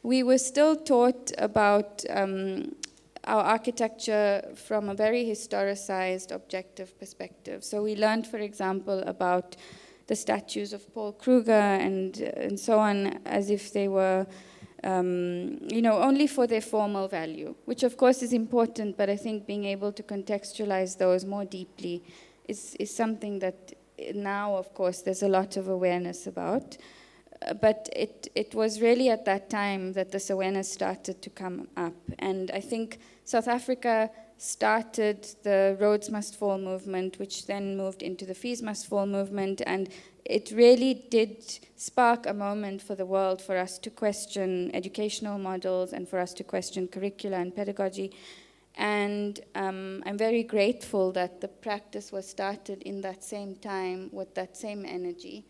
we were still taught about our architecture from a very historicized, objective perspective. So we learned, for example, about the statues of Paul Kruger and so on, as if they were only for their formal value, which of course is important, but I think being able to contextualize those more deeply is something that now, of course, there's a lot of awareness about. But it was really at that time that this awareness started to come up. And I think South Africa started the Roads Must Fall movement, which then moved into the Fees Must Fall movement, and it really did spark a moment for the world for us to question educational models and for us to question curricula and pedagogy. And I'm very grateful that the practice was started in that same time with that same energy,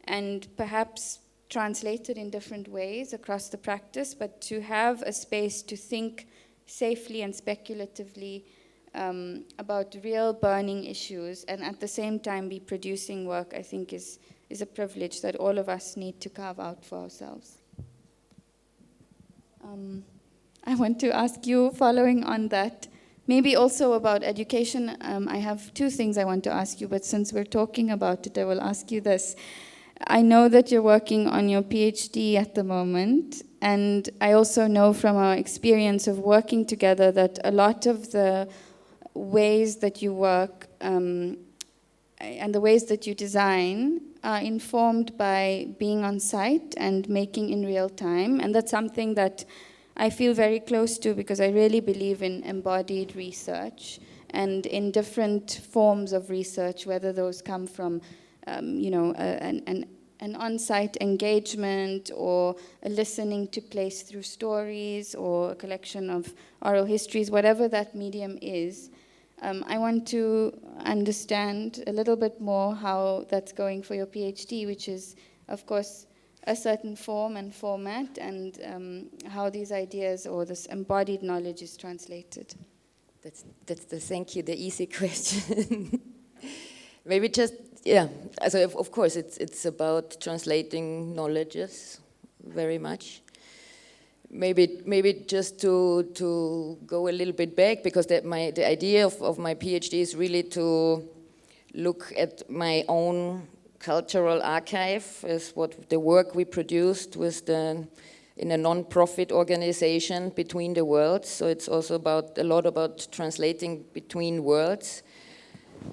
and perhaps translated in different ways across the practice, but to have a space to think safely and speculatively about real burning issues, and at the same time be producing work, I think is a privilege that all of us need to carve out for ourselves. I want to ask you, following on that, maybe also about education. I have two things I want to ask you, but since we're talking about it, I will ask you this. I know that you're working on your PhD at the moment, and I also know from our experience of working together that a lot of the ways that you work and the ways that you design are informed by being on site and making in real time, and that's something that I feel very close to, because I really believe in embodied research and in different forms of research, whether those come from an on-site engagement, or a listening to place through stories, or a collection of oral histories, whatever that medium is. I want to understand a little bit more how that's going for your PhD, which is, of course, a certain form and format, and how these ideas or this embodied knowledge is translated. That's the thank you, the easy question. Maybe just, yeah, so of course it's about translating knowledges very much. Maybe just to go a little bit back, because the idea of my PhD is really to look at my own cultural archive, as what the work we produced was in a non-profit organization, Between the Worlds. So it's also a lot about translating between worlds.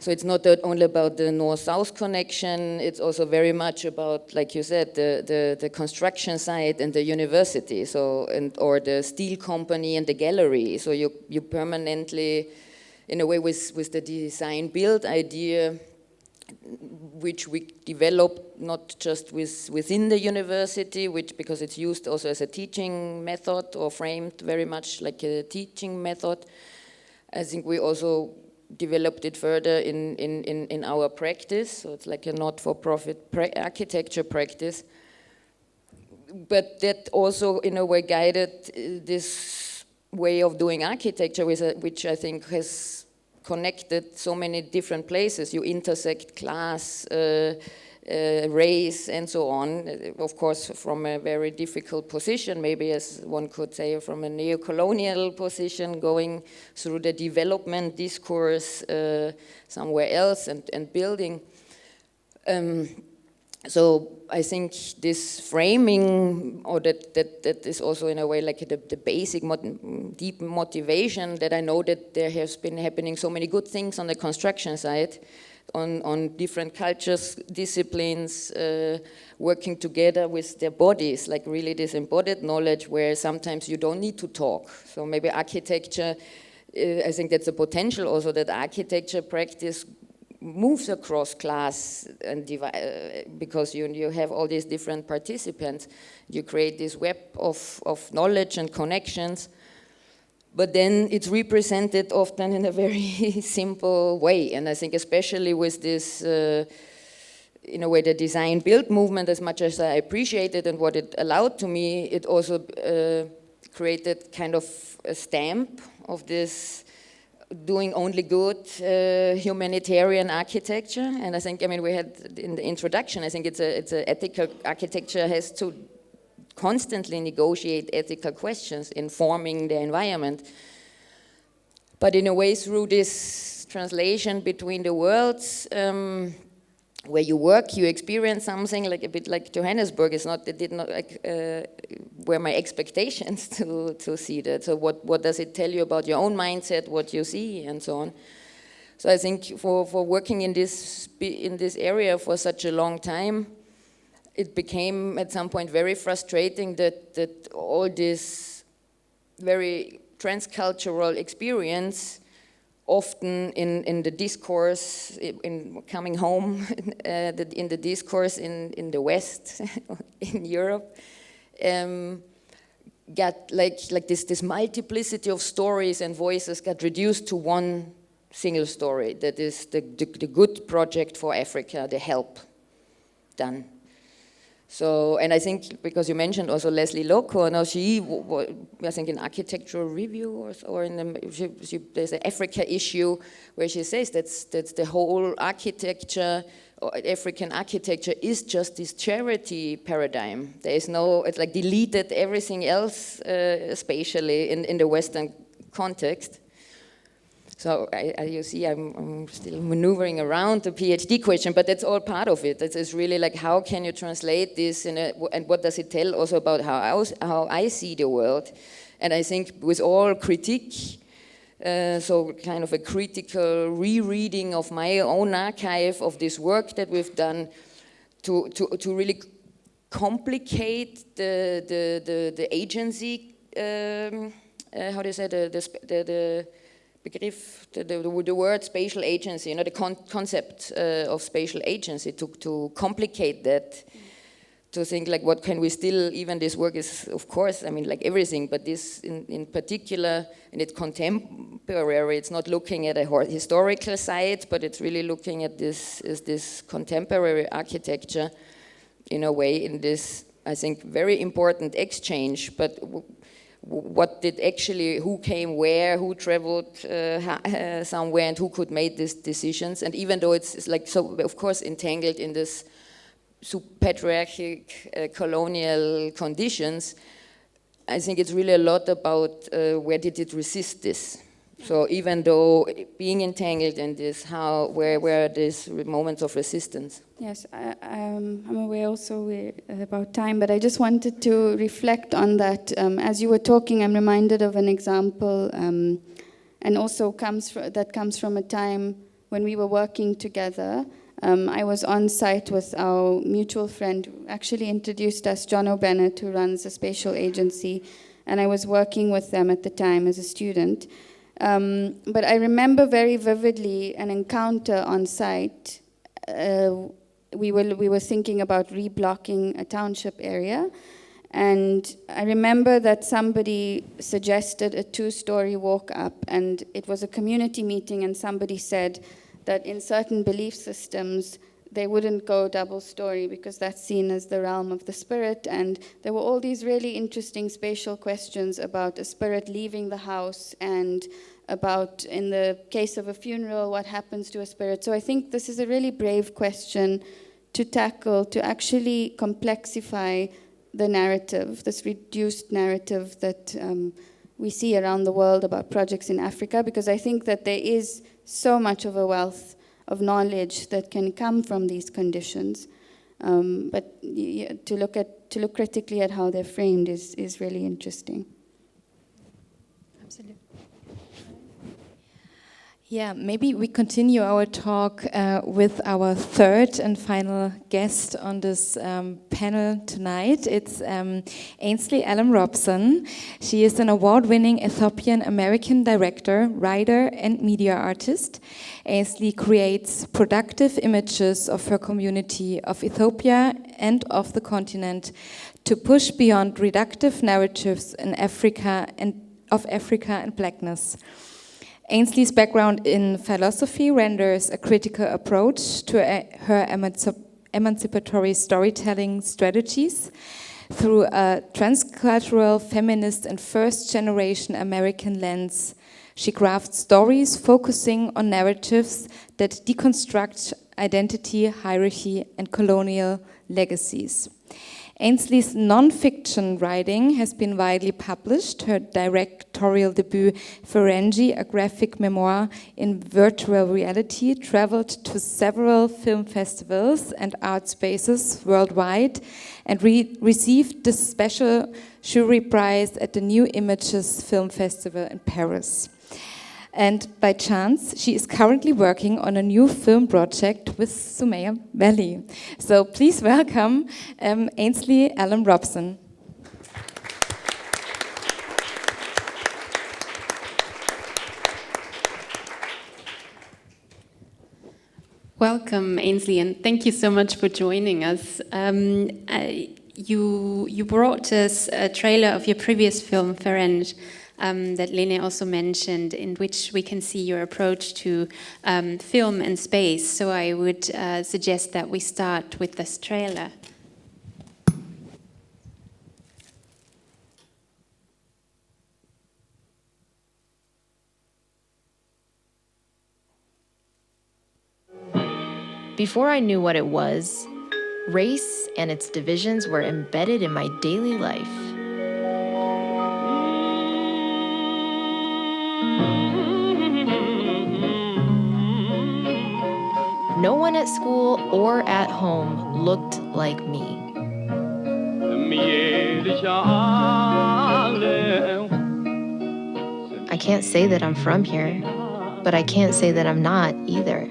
So it's not only about the north-south connection, it's also very much about, like you said, the construction site and the university, or the steel company and the gallery. So you permanently, in a way, with the design-build idea, which we developed not just within the university, because it's used also as a teaching method, or framed very much like a teaching method. I think we also developed it further in our practice, so it's like a not-for-profit architecture practice. But that also, in a way, guided this way of doing architecture, which I think has connected so many different places. You intersect class, race, and so on, of course from a very difficult position, maybe, as one could say, from a neo-colonial position, going through the development discourse somewhere else and building. So I think this framing, or that is also in a way like the basic deep motivation, that I know that there has been happening so many good things on the construction side, on different cultures, disciplines, working together with their bodies, like really this embodied knowledge where sometimes you don't need to talk. So maybe architecture, I think that's a potential also, that architecture practice moves across class and because you have all these different participants. You create this web of knowledge and connections. But then it's represented often in a very simple way. And I think especially with this, in a way, the design-build movement, as much as I appreciate it and what it allowed to me, it also created kind of a stamp of this doing only good humanitarian architecture. And I think, I mean, we had in the introduction, I think it's a ethical architecture has to constantly negotiate ethical questions in forming the environment. But in a way, through this translation between the worlds, where you work, you experience something like a bit like Johannesburg. It did not like were my expectations to see that. So what does it tell you about your own mindset, what you see, and so on. So I think for working in this area for such a long time, it became at some point very frustrating that all this very transcultural experience, often in the discourse, in coming home, in the discourse in the West, in Europe, got like this multiplicity of stories and voices got reduced to one single story. That is the good project for Africa, the help done. So, and I think, because you mentioned also Leslie Loco, now she, I think in Architectural Review or in there's an Africa issue where she says that's the whole architecture, or African architecture is just this charity paradigm. There is no, it's like deleted everything else spatially in the Western context. So you see, I'm still maneuvering around the PhD question, but that's all part of it. It's really like, how can you translate this and what does it tell also about how I see the world? And I think with all critique, so kind of a critical rereading of my own archive of this work that we've done to really complicate the agency, how do you say, the word spatial agency, the concept of spatial agency, to complicate that, to think like what can we still, even this work is, of course, I mean like everything, but this in particular, and it's contemporary, it's not looking at a historical site, but it's really looking at this contemporary architecture in a way, in this, I think, very important exchange, but what did actually, who came where, who traveled somewhere, and who could make these decisions. And even though it's like, so of course entangled in this patriarchal colonial conditions, I think it's really a lot about where did it resist this. So even though being entangled in this, where are these moments of resistance? Yes, I'm aware also about time, but I just wanted to reflect on that. As you were talking, I'm reminded of an example, and also that comes from a time when we were working together. I was on site with our mutual friend who actually introduced us, John O'Bennett, who runs a spatial agency, and I was working with them at the time as a student. But I remember very vividly an encounter on site. We were thinking about reblocking a township area, and I remember that somebody suggested a 2-story walk up, and it was a community meeting, and somebody said that in certain belief systems they wouldn't go double-story because that's seen as the realm of the spirit, and there were all these really interesting spatial questions about a spirit leaving the house, and about, in the case of a funeral, what happens to a spirit. So I think this is a really brave question to tackle, to actually complexify the narrative, this reduced narrative that we see around the world about projects in Africa, because I think that there is so much of a wealth of knowledge that can come from these conditions. But to look critically at how they're framed is really interesting. Absolutely. Yeah, maybe we continue our talk with our third and final guest on this panel tonight. It's Ainsley Allen-Robson. She is an award-winning Ethiopian-American director, writer, and media artist. Ainsley creates productive images of her community, of Ethiopia, and of the continent to push beyond reductive narratives in Africa and blackness. Ainsley's background in philosophy renders a critical approach to her emancipatory storytelling strategies. Through a transcultural, feminist, and first-generation American lens, she crafts stories focusing on narratives that deconstruct identity, hierarchy, and colonial legacies. Ainsley's non-fiction writing has been widely published. Her directorial debut, Ferengi, a graphic memoir in virtual reality, traveled to several film festivals and art spaces worldwide and received the special jury prize at the New Images Film Festival in Paris. And by chance, she is currently working on a new film project with Sumayya Vally. So please welcome Ainsley Allen-Robson. Welcome, Ainsley, and thank you so much for joining us. you brought us a trailer of your previous film, Verhandelt, that Lene also mentioned, in which we can see your approach to film and space. So I would suggest that we start with this trailer. Before I knew what it was, race and its divisions were embedded in my daily life. No one at school or at home looked like me. I can't say that I'm from here, but I can't say that I'm not either.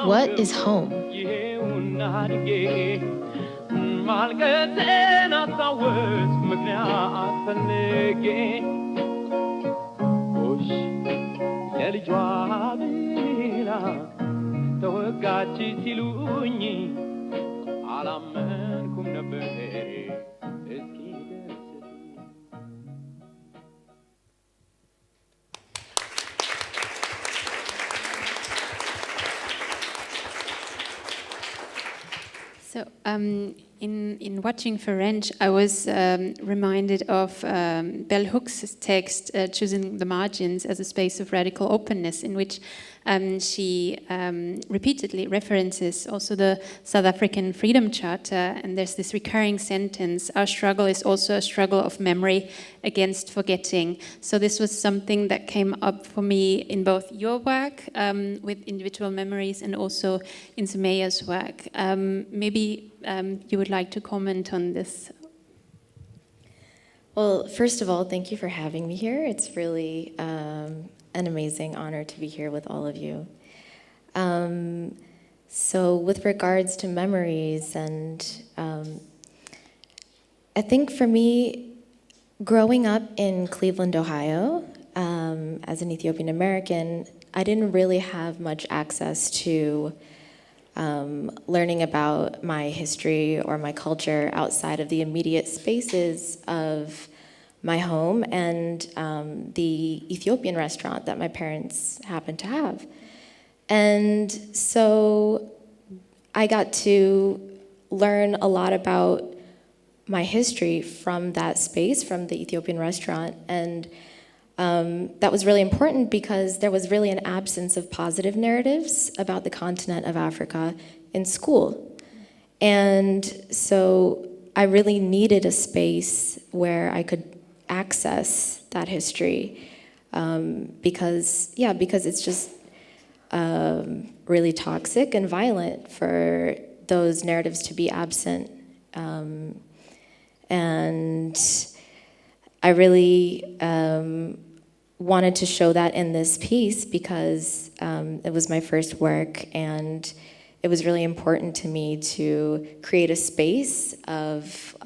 What is home? So, in watching Verhandelt, I was reminded of Bell Hooks' text, Choosing the Margins as a Space of Radical Openness, in which she repeatedly references also the South African Freedom Charter, and there's this recurring sentence, our struggle is also a struggle of memory against forgetting. So this was something that came up for me in both your work with individual memories and also in Sumayya's work. Maybe you would like to comment on this. Well, first of all, thank you for having me here. It's really an amazing honor to be here with all of you. So with regards to memories, and I think for me, growing up in Cleveland, Ohio, as an Ethiopian American, I didn't really have much access to learning about my history or my culture outside of the immediate spaces of my home and the Ethiopian restaurant that my parents happened to have. And so I got to learn a lot about my history from that space, from the Ethiopian restaurant. And that was really important because there was really an absence of positive narratives about the continent of Africa in school. And so I really needed a space where I could access that history because it's just really toxic and violent for those narratives to be absent. And I really wanted to show that in this piece because it was my first work, and it was really important to me to create a space of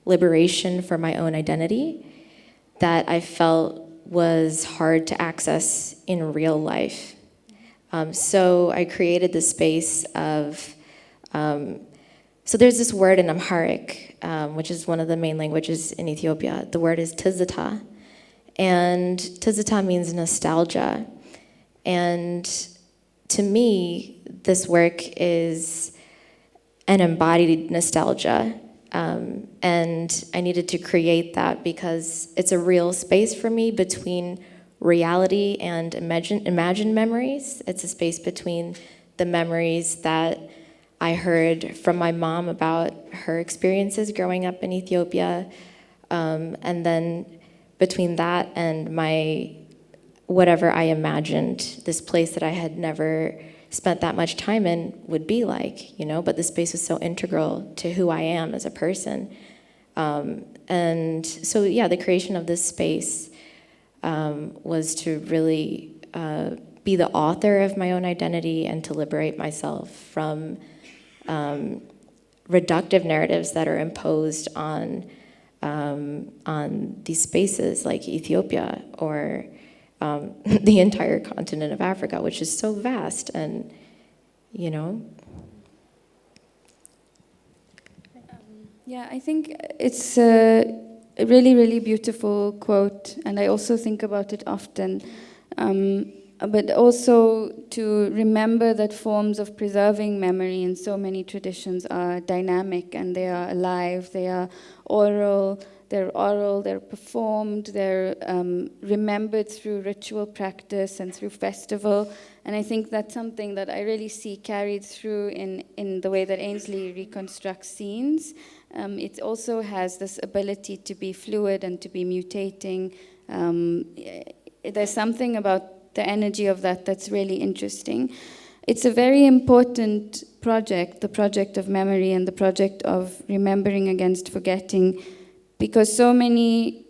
liberation for my own identity that I felt was hard to access in real life. So I created the space of, so there's this word in Amharic, which is one of the main languages in Ethiopia. The word is tizita, and tizita means nostalgia. And to me, this work is an embodied nostalgia. And I needed to create that because it's a real space for me between reality and imagined memories. It's a space between the memories that I heard from my mom about her experiences growing up in Ethiopia, and then between that and my whatever I imagined this place that I had never spent that much time in would be like, you know, but the space was so integral to who I am as a person. And so, yeah, the creation of this space was to really be the author of my own identity and to liberate myself from reductive narratives that are imposed on these spaces like Ethiopia or the entire continent of Africa, which is so vast and, you know. Yeah, I think it's a really, really beautiful quote, and I also think about it often. But also to remember that forms of preserving memory in so many traditions are dynamic and they are alive, they are oral, they're performed, they're remembered through ritual practice and through festival. And I think that's something that I really see carried through in the way that Ainsley reconstructs scenes. It also has this ability to be fluid and to be mutating. There's something about the energy of that's really interesting. It's a very important project, the project of memory and the project of remembering against forgetting, because so many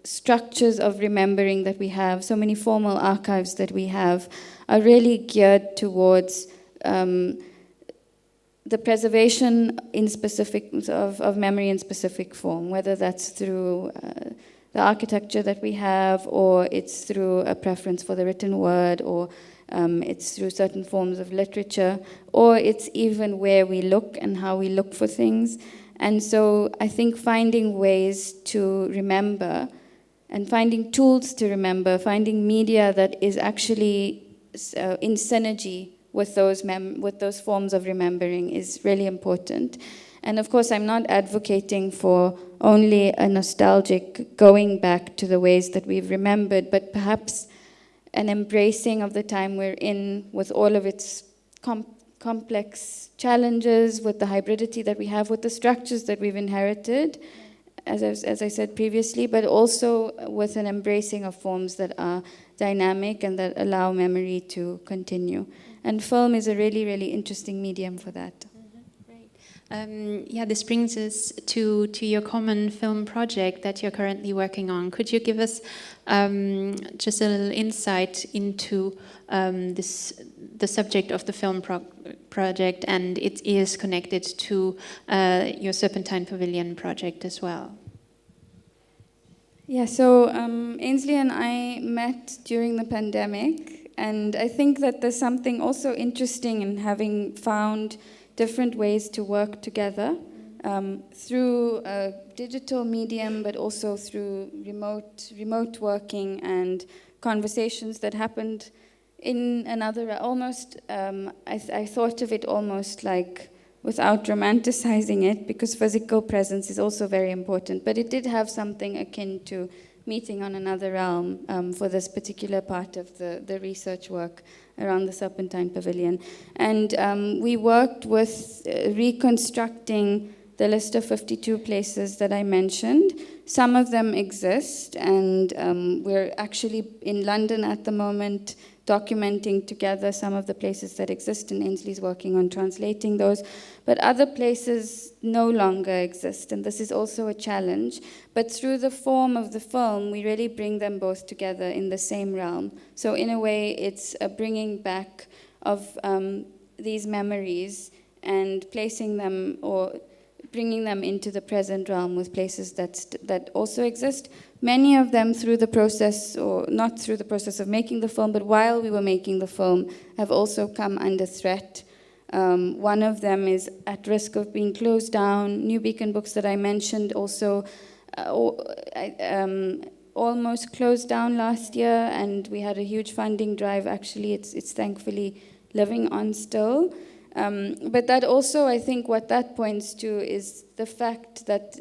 structures of remembering that we have, so many formal archives that we have, are really geared towards the preservation in specific of memory in specific form, whether that's through the architecture that we have, or it's through a preference for the written word, or it's through certain forms of literature, or it's even where we look and how we look for things. And so I think finding ways to remember and finding tools to remember, finding media that is actually in synergy with those forms of remembering is really important. And of course, I'm not advocating for only a nostalgic going back to the ways that we've remembered, but perhaps an embracing of the time we're in with all of its complex challenges, with the hybridity that we have, with the structures that we've inherited, as I said previously, but also with an embracing of forms that are dynamic and that allow memory to continue. And film is a really, really interesting medium for that. Yeah, this brings us to your common film project that you're currently working on. Could you give us just a little insight into the subject of the film project, and it is connected to your Serpentine Pavilion project as well? Yeah, so Ainsley and I met during the pandemic, and I think that there's something also interesting in having found different ways to work together through a digital medium, but also through remote working and conversations that happened in another, almost, I thought of it almost like, without romanticizing it, because physical presence is also very important, but it did have something akin to meeting on another realm for this particular part of the research work around the Serpentine Pavilion. And we worked with reconstructing the list of 52 places that I mentioned. Some of them exist, and we're actually in London at the moment documenting together some of the places that exist, and Ainsley's working on translating those. But other places no longer exist, and this is also a challenge. But through the form of the film, we really bring them both together in the same realm. So in a way, it's a bringing back of these memories and placing them, or bringing them into the present realm with places that also exist. Many of them through the process, or not through the process of making the film, but while we were making the film, have also come under threat. One of them is at risk of being closed down. New Beacon Books that I mentioned also almost closed down last year, and we had a huge funding drive. Actually, it's thankfully living on still. But that also, I think what that points to is the fact that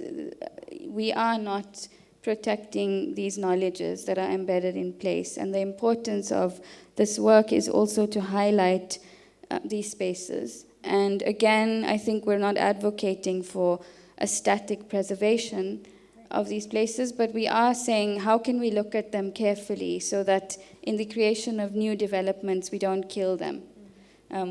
we are not protecting these knowledges that are embedded in place. And the importance of this work is also to highlight these spaces. And again, I think we're not advocating for a static preservation of these places, but we are saying, how can we look at them carefully so that in the creation of new developments, we don't kill them,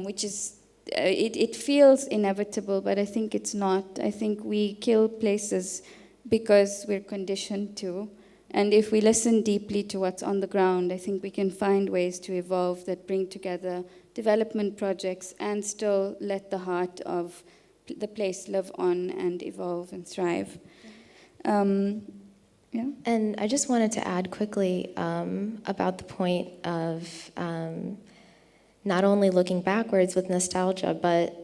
which is, it feels inevitable, but I think it's not. I think we kill places because we're conditioned to, And if we listen deeply to what's on the ground, I think we can find ways to evolve that bring together development projects and still let the heart of the place live on and evolve and thrive. Yeah. And I just wanted to add quickly about the point of not only looking backwards with nostalgia, but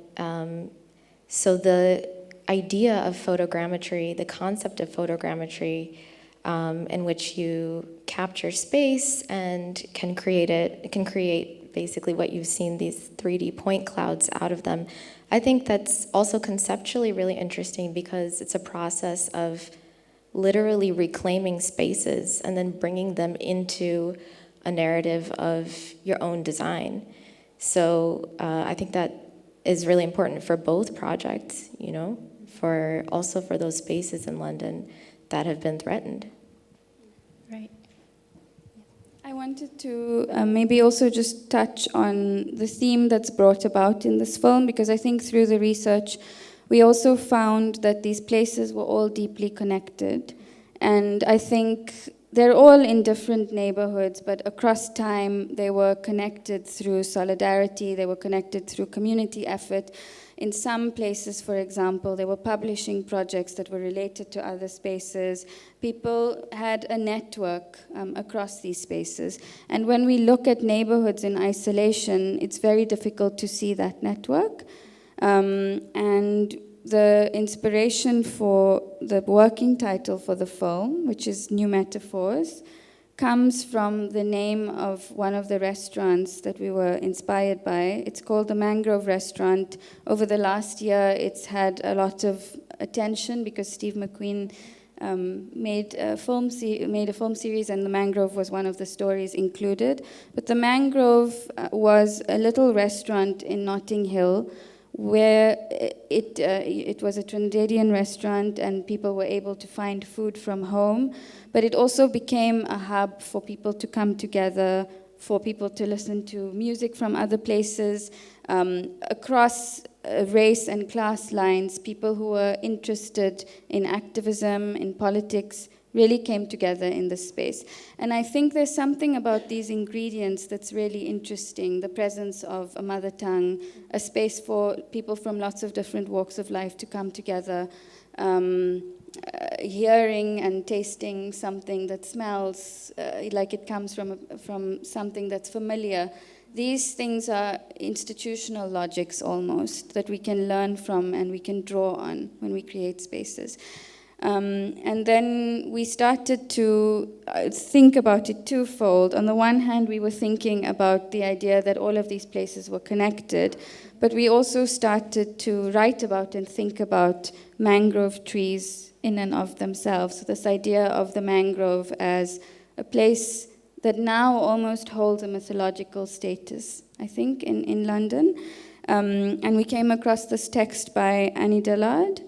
so the idea of photogrammetry, the concept of photogrammetry, in which you capture space and can create basically what you've seen, these 3D point clouds out of them. I think that's also conceptually really interesting because it's a process of literally reclaiming spaces and then bringing them into a narrative of your own design. So I think that is really important for both projects, you know, also for those spaces in London that have been threatened. Right. I wanted to maybe also just touch on the theme that's brought about in this film, because I think through the research we also found that these places were all deeply connected. And I think they're all in different neighborhoods, but across time they were connected through solidarity, they were connected through community effort. In some places, for example, they were publishing projects that were related to other spaces. People had a network across these spaces. And when we look at neighborhoods in isolation, it's very difficult to see that network. And the inspiration for the working title for the film, which is New Metaphors, comes from the name of one of the restaurants that we were inspired by. It's called the Mangrove Restaurant. Over the last year, it's had a lot of attention because Steve McQueen made a film series, and the Mangrove was one of the stories included. But the Mangrove was a little restaurant in Notting Hill where it was a Trinidadian restaurant and people were able to find food from home, but it also became a hub for people to come together, for people to listen to music from other places. Across race and class lines, people who were interested in activism, in politics, really came together in this space. And I think there's something about these ingredients that's really interesting, the presence of a mother tongue, a space for people from lots of different walks of life to come together, hearing and tasting something that smells like it comes from something that's familiar. These things are institutional logics almost that we can learn from and we can draw on when we create spaces. And then we started to think about it twofold. On the one hand, we were thinking about the idea that all of these places were connected, but we also started to write about and think about mangrove trees in and of themselves. So this idea of the mangrove as a place that now almost holds a mythological status, I think, in London. And we came across this text by Annie Dillard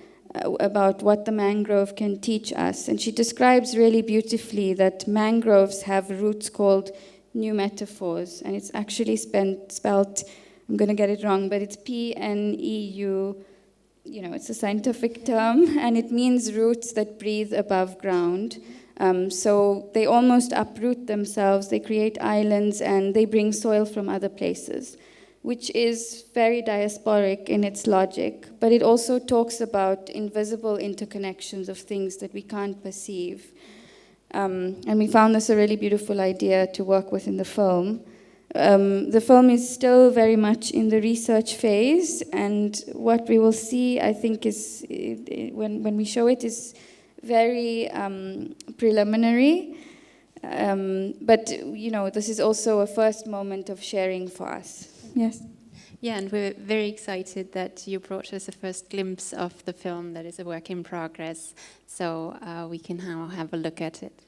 about what the mangrove can teach us. And she describes really beautifully that mangroves have roots called new metaphors. And it's actually spelled, I'm going to get it wrong, but it's PNEU. You know, it's a scientific term, and it means roots that breathe above ground. So they almost uproot themselves, they create islands, and they bring soil from other places, which is very diasporic in its logic, but it also talks about invisible interconnections of things that we can't perceive. And we found this a really beautiful idea to work with in the film. The film is still very much in the research phase, and what we will see, I think, is when we show it is very preliminary. But, you know, this is also a first moment of sharing for us. Yes. Yeah, and we're very excited that you brought us a first glimpse of the film that is a work in progress, so we can now have a look at it.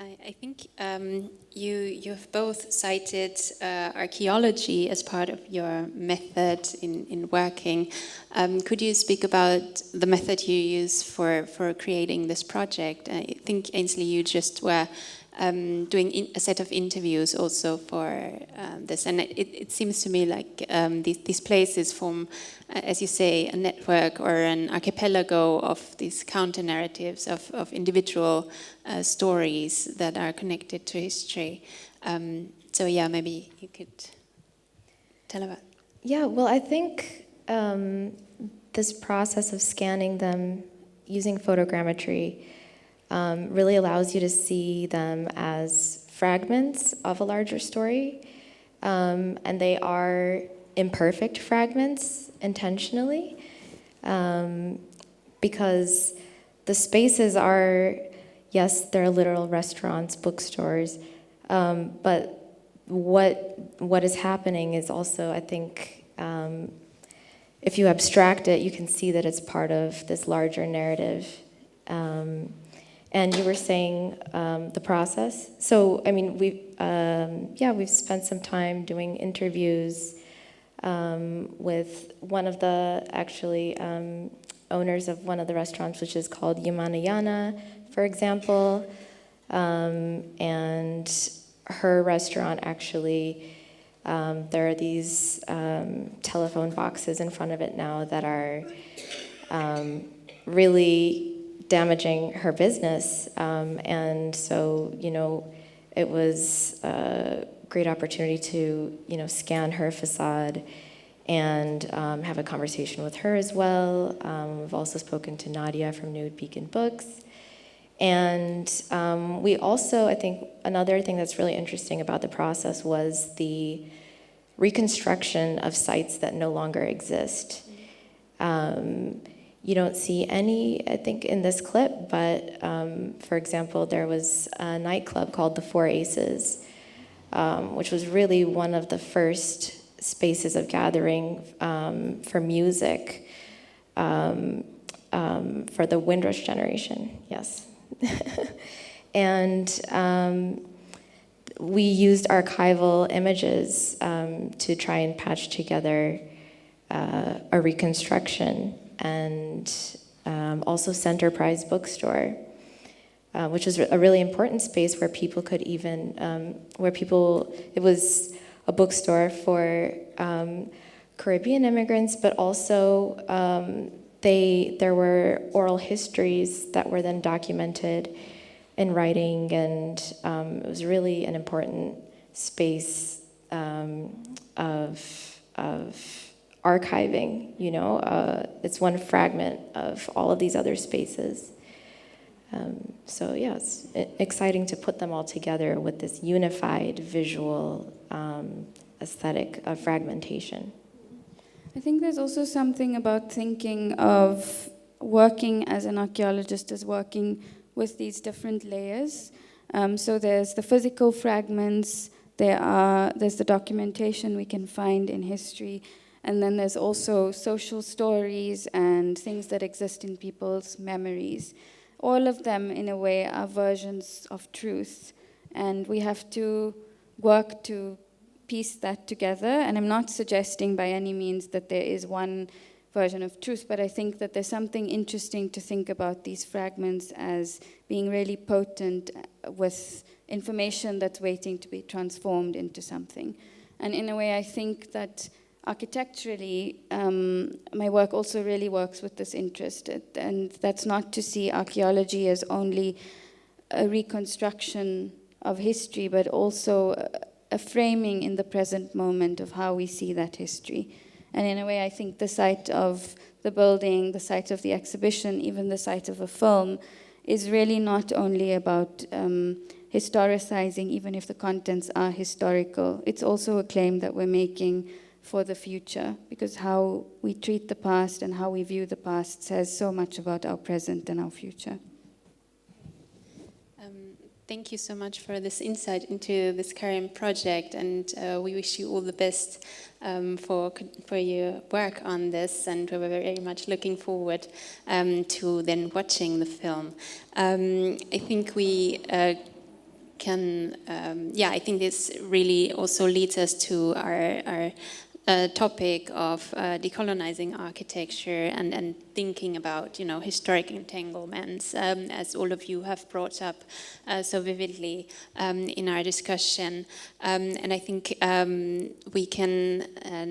I think You have both cited archaeology as part of your method in working. Could you speak about the method you use for creating this project? I think, Ainsley, you just were doing a set of interviews also for this, and it seems to me like these places form, as you say, a network or an archipelago of these counter-narratives of individual stories that are connected to history. So yeah, maybe you could tell about. Yeah, well, I think this process of scanning them using photogrammetry really allows you to see them as fragments of a larger story. And they are imperfect fragments intentionally, because the spaces are, yes, they're literal restaurants, bookstores, but what is happening is also, I think, if you abstract it, you can see that it's part of this larger narrative. And you were saying the process. So, I mean, we've spent some time doing interviews with one of the owners of one of the restaurants, which is called Yamanayana, for example. And her restaurant actually, there are these telephone boxes in front of it now that are really damaging her business, and so, you know, it was a great opportunity to, you know, scan her facade and have a conversation with her as well. We've also spoken to Nadia from Nude Beacon Books, and we also, I think, another thing that's really interesting about the process was the reconstruction of sites that no longer exist. You don't see any, I think, in this clip, but for example, there was a nightclub called the Four Aces, which was really one of the first spaces of gathering for music for the Windrush generation, yes. And we used archival images to try and patch together a reconstruction, and also Centerprise Bookstore, which was a really important space where people could even, it was a bookstore for Caribbean immigrants, but also there were oral histories that were then documented in writing, and it was really an important space of archiving, you know. It's one fragment of all of these other spaces. So yeah, it's exciting to put them all together with this unified visual aesthetic of fragmentation. I think there's also something about thinking of working as an archaeologist as working with these different layers. So there's the physical fragments, there's the documentation we can find in history, and then there's also social stories and things that exist in people's memories. All of them, in a way, are versions of truth, and we have to work to piece that together. And I'm not suggesting by any means that there is one version of truth, but I think that there's something interesting to think about these fragments as being really potent with information that's waiting to be transformed into something. And in a way, I think that architecturally, my work also really works with this interest, and that's not to see archaeology as only a reconstruction of history, but also a framing in the present moment of how we see that history. And in a way, I think the site of the building, the site of the exhibition, even the site of a film, is really not only about historicizing, even if the contents are historical. It's also a claim that we're making for the future, because how we treat the past and how we view the past says so much about our present and our future. Thank you so much for this insight into this current project, and we wish you all the best for your work on this, and we're very much looking forward to then watching the film. I think we I think this really also leads us to our topic of decolonizing architecture and thinking about, historic entanglements, as all of you have brought up so vividly in our discussion. And I think we can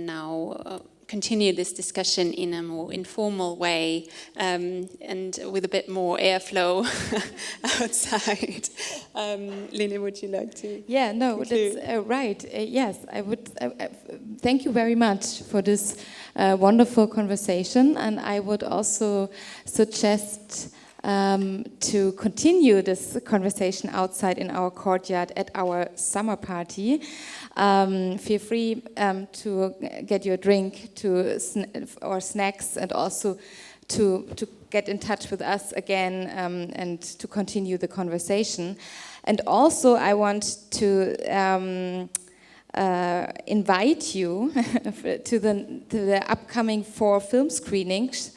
now continue this discussion in a more informal way and with a bit more airflow outside. Lene, would you like to? Yeah, no, that's right. Yes, I would. Thank you very much for this wonderful conversation, and I would also suggest to continue this conversation outside in our courtyard at our summer party. Feel free to get your drink or snacks, and also to get in touch with us again and to continue the conversation. And also I want to invite you to the upcoming 4 film screenings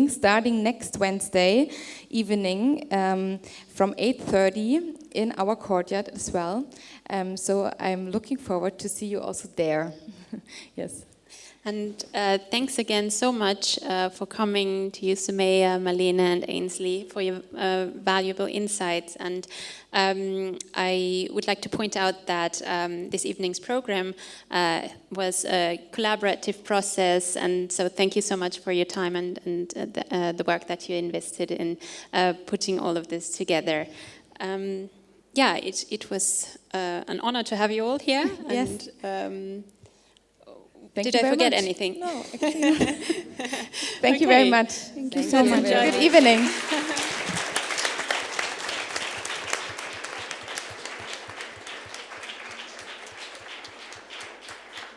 starting next Wednesday evening from 8:30 in our courtyard as well. So I'm looking forward to see you also there. Yes. And thanks again so much for coming, to you, Sumayya, Marlene, and Ainsley, for your valuable insights. And I would like to point out that this evening's program was a collaborative process, and so thank you so much for your time and the work that you invested in putting all of this together. It was an honor to have you all here. Yes. And, Thank did you I forget much. anything? No, actually. Thank you very much. Thank you so much. Good evening.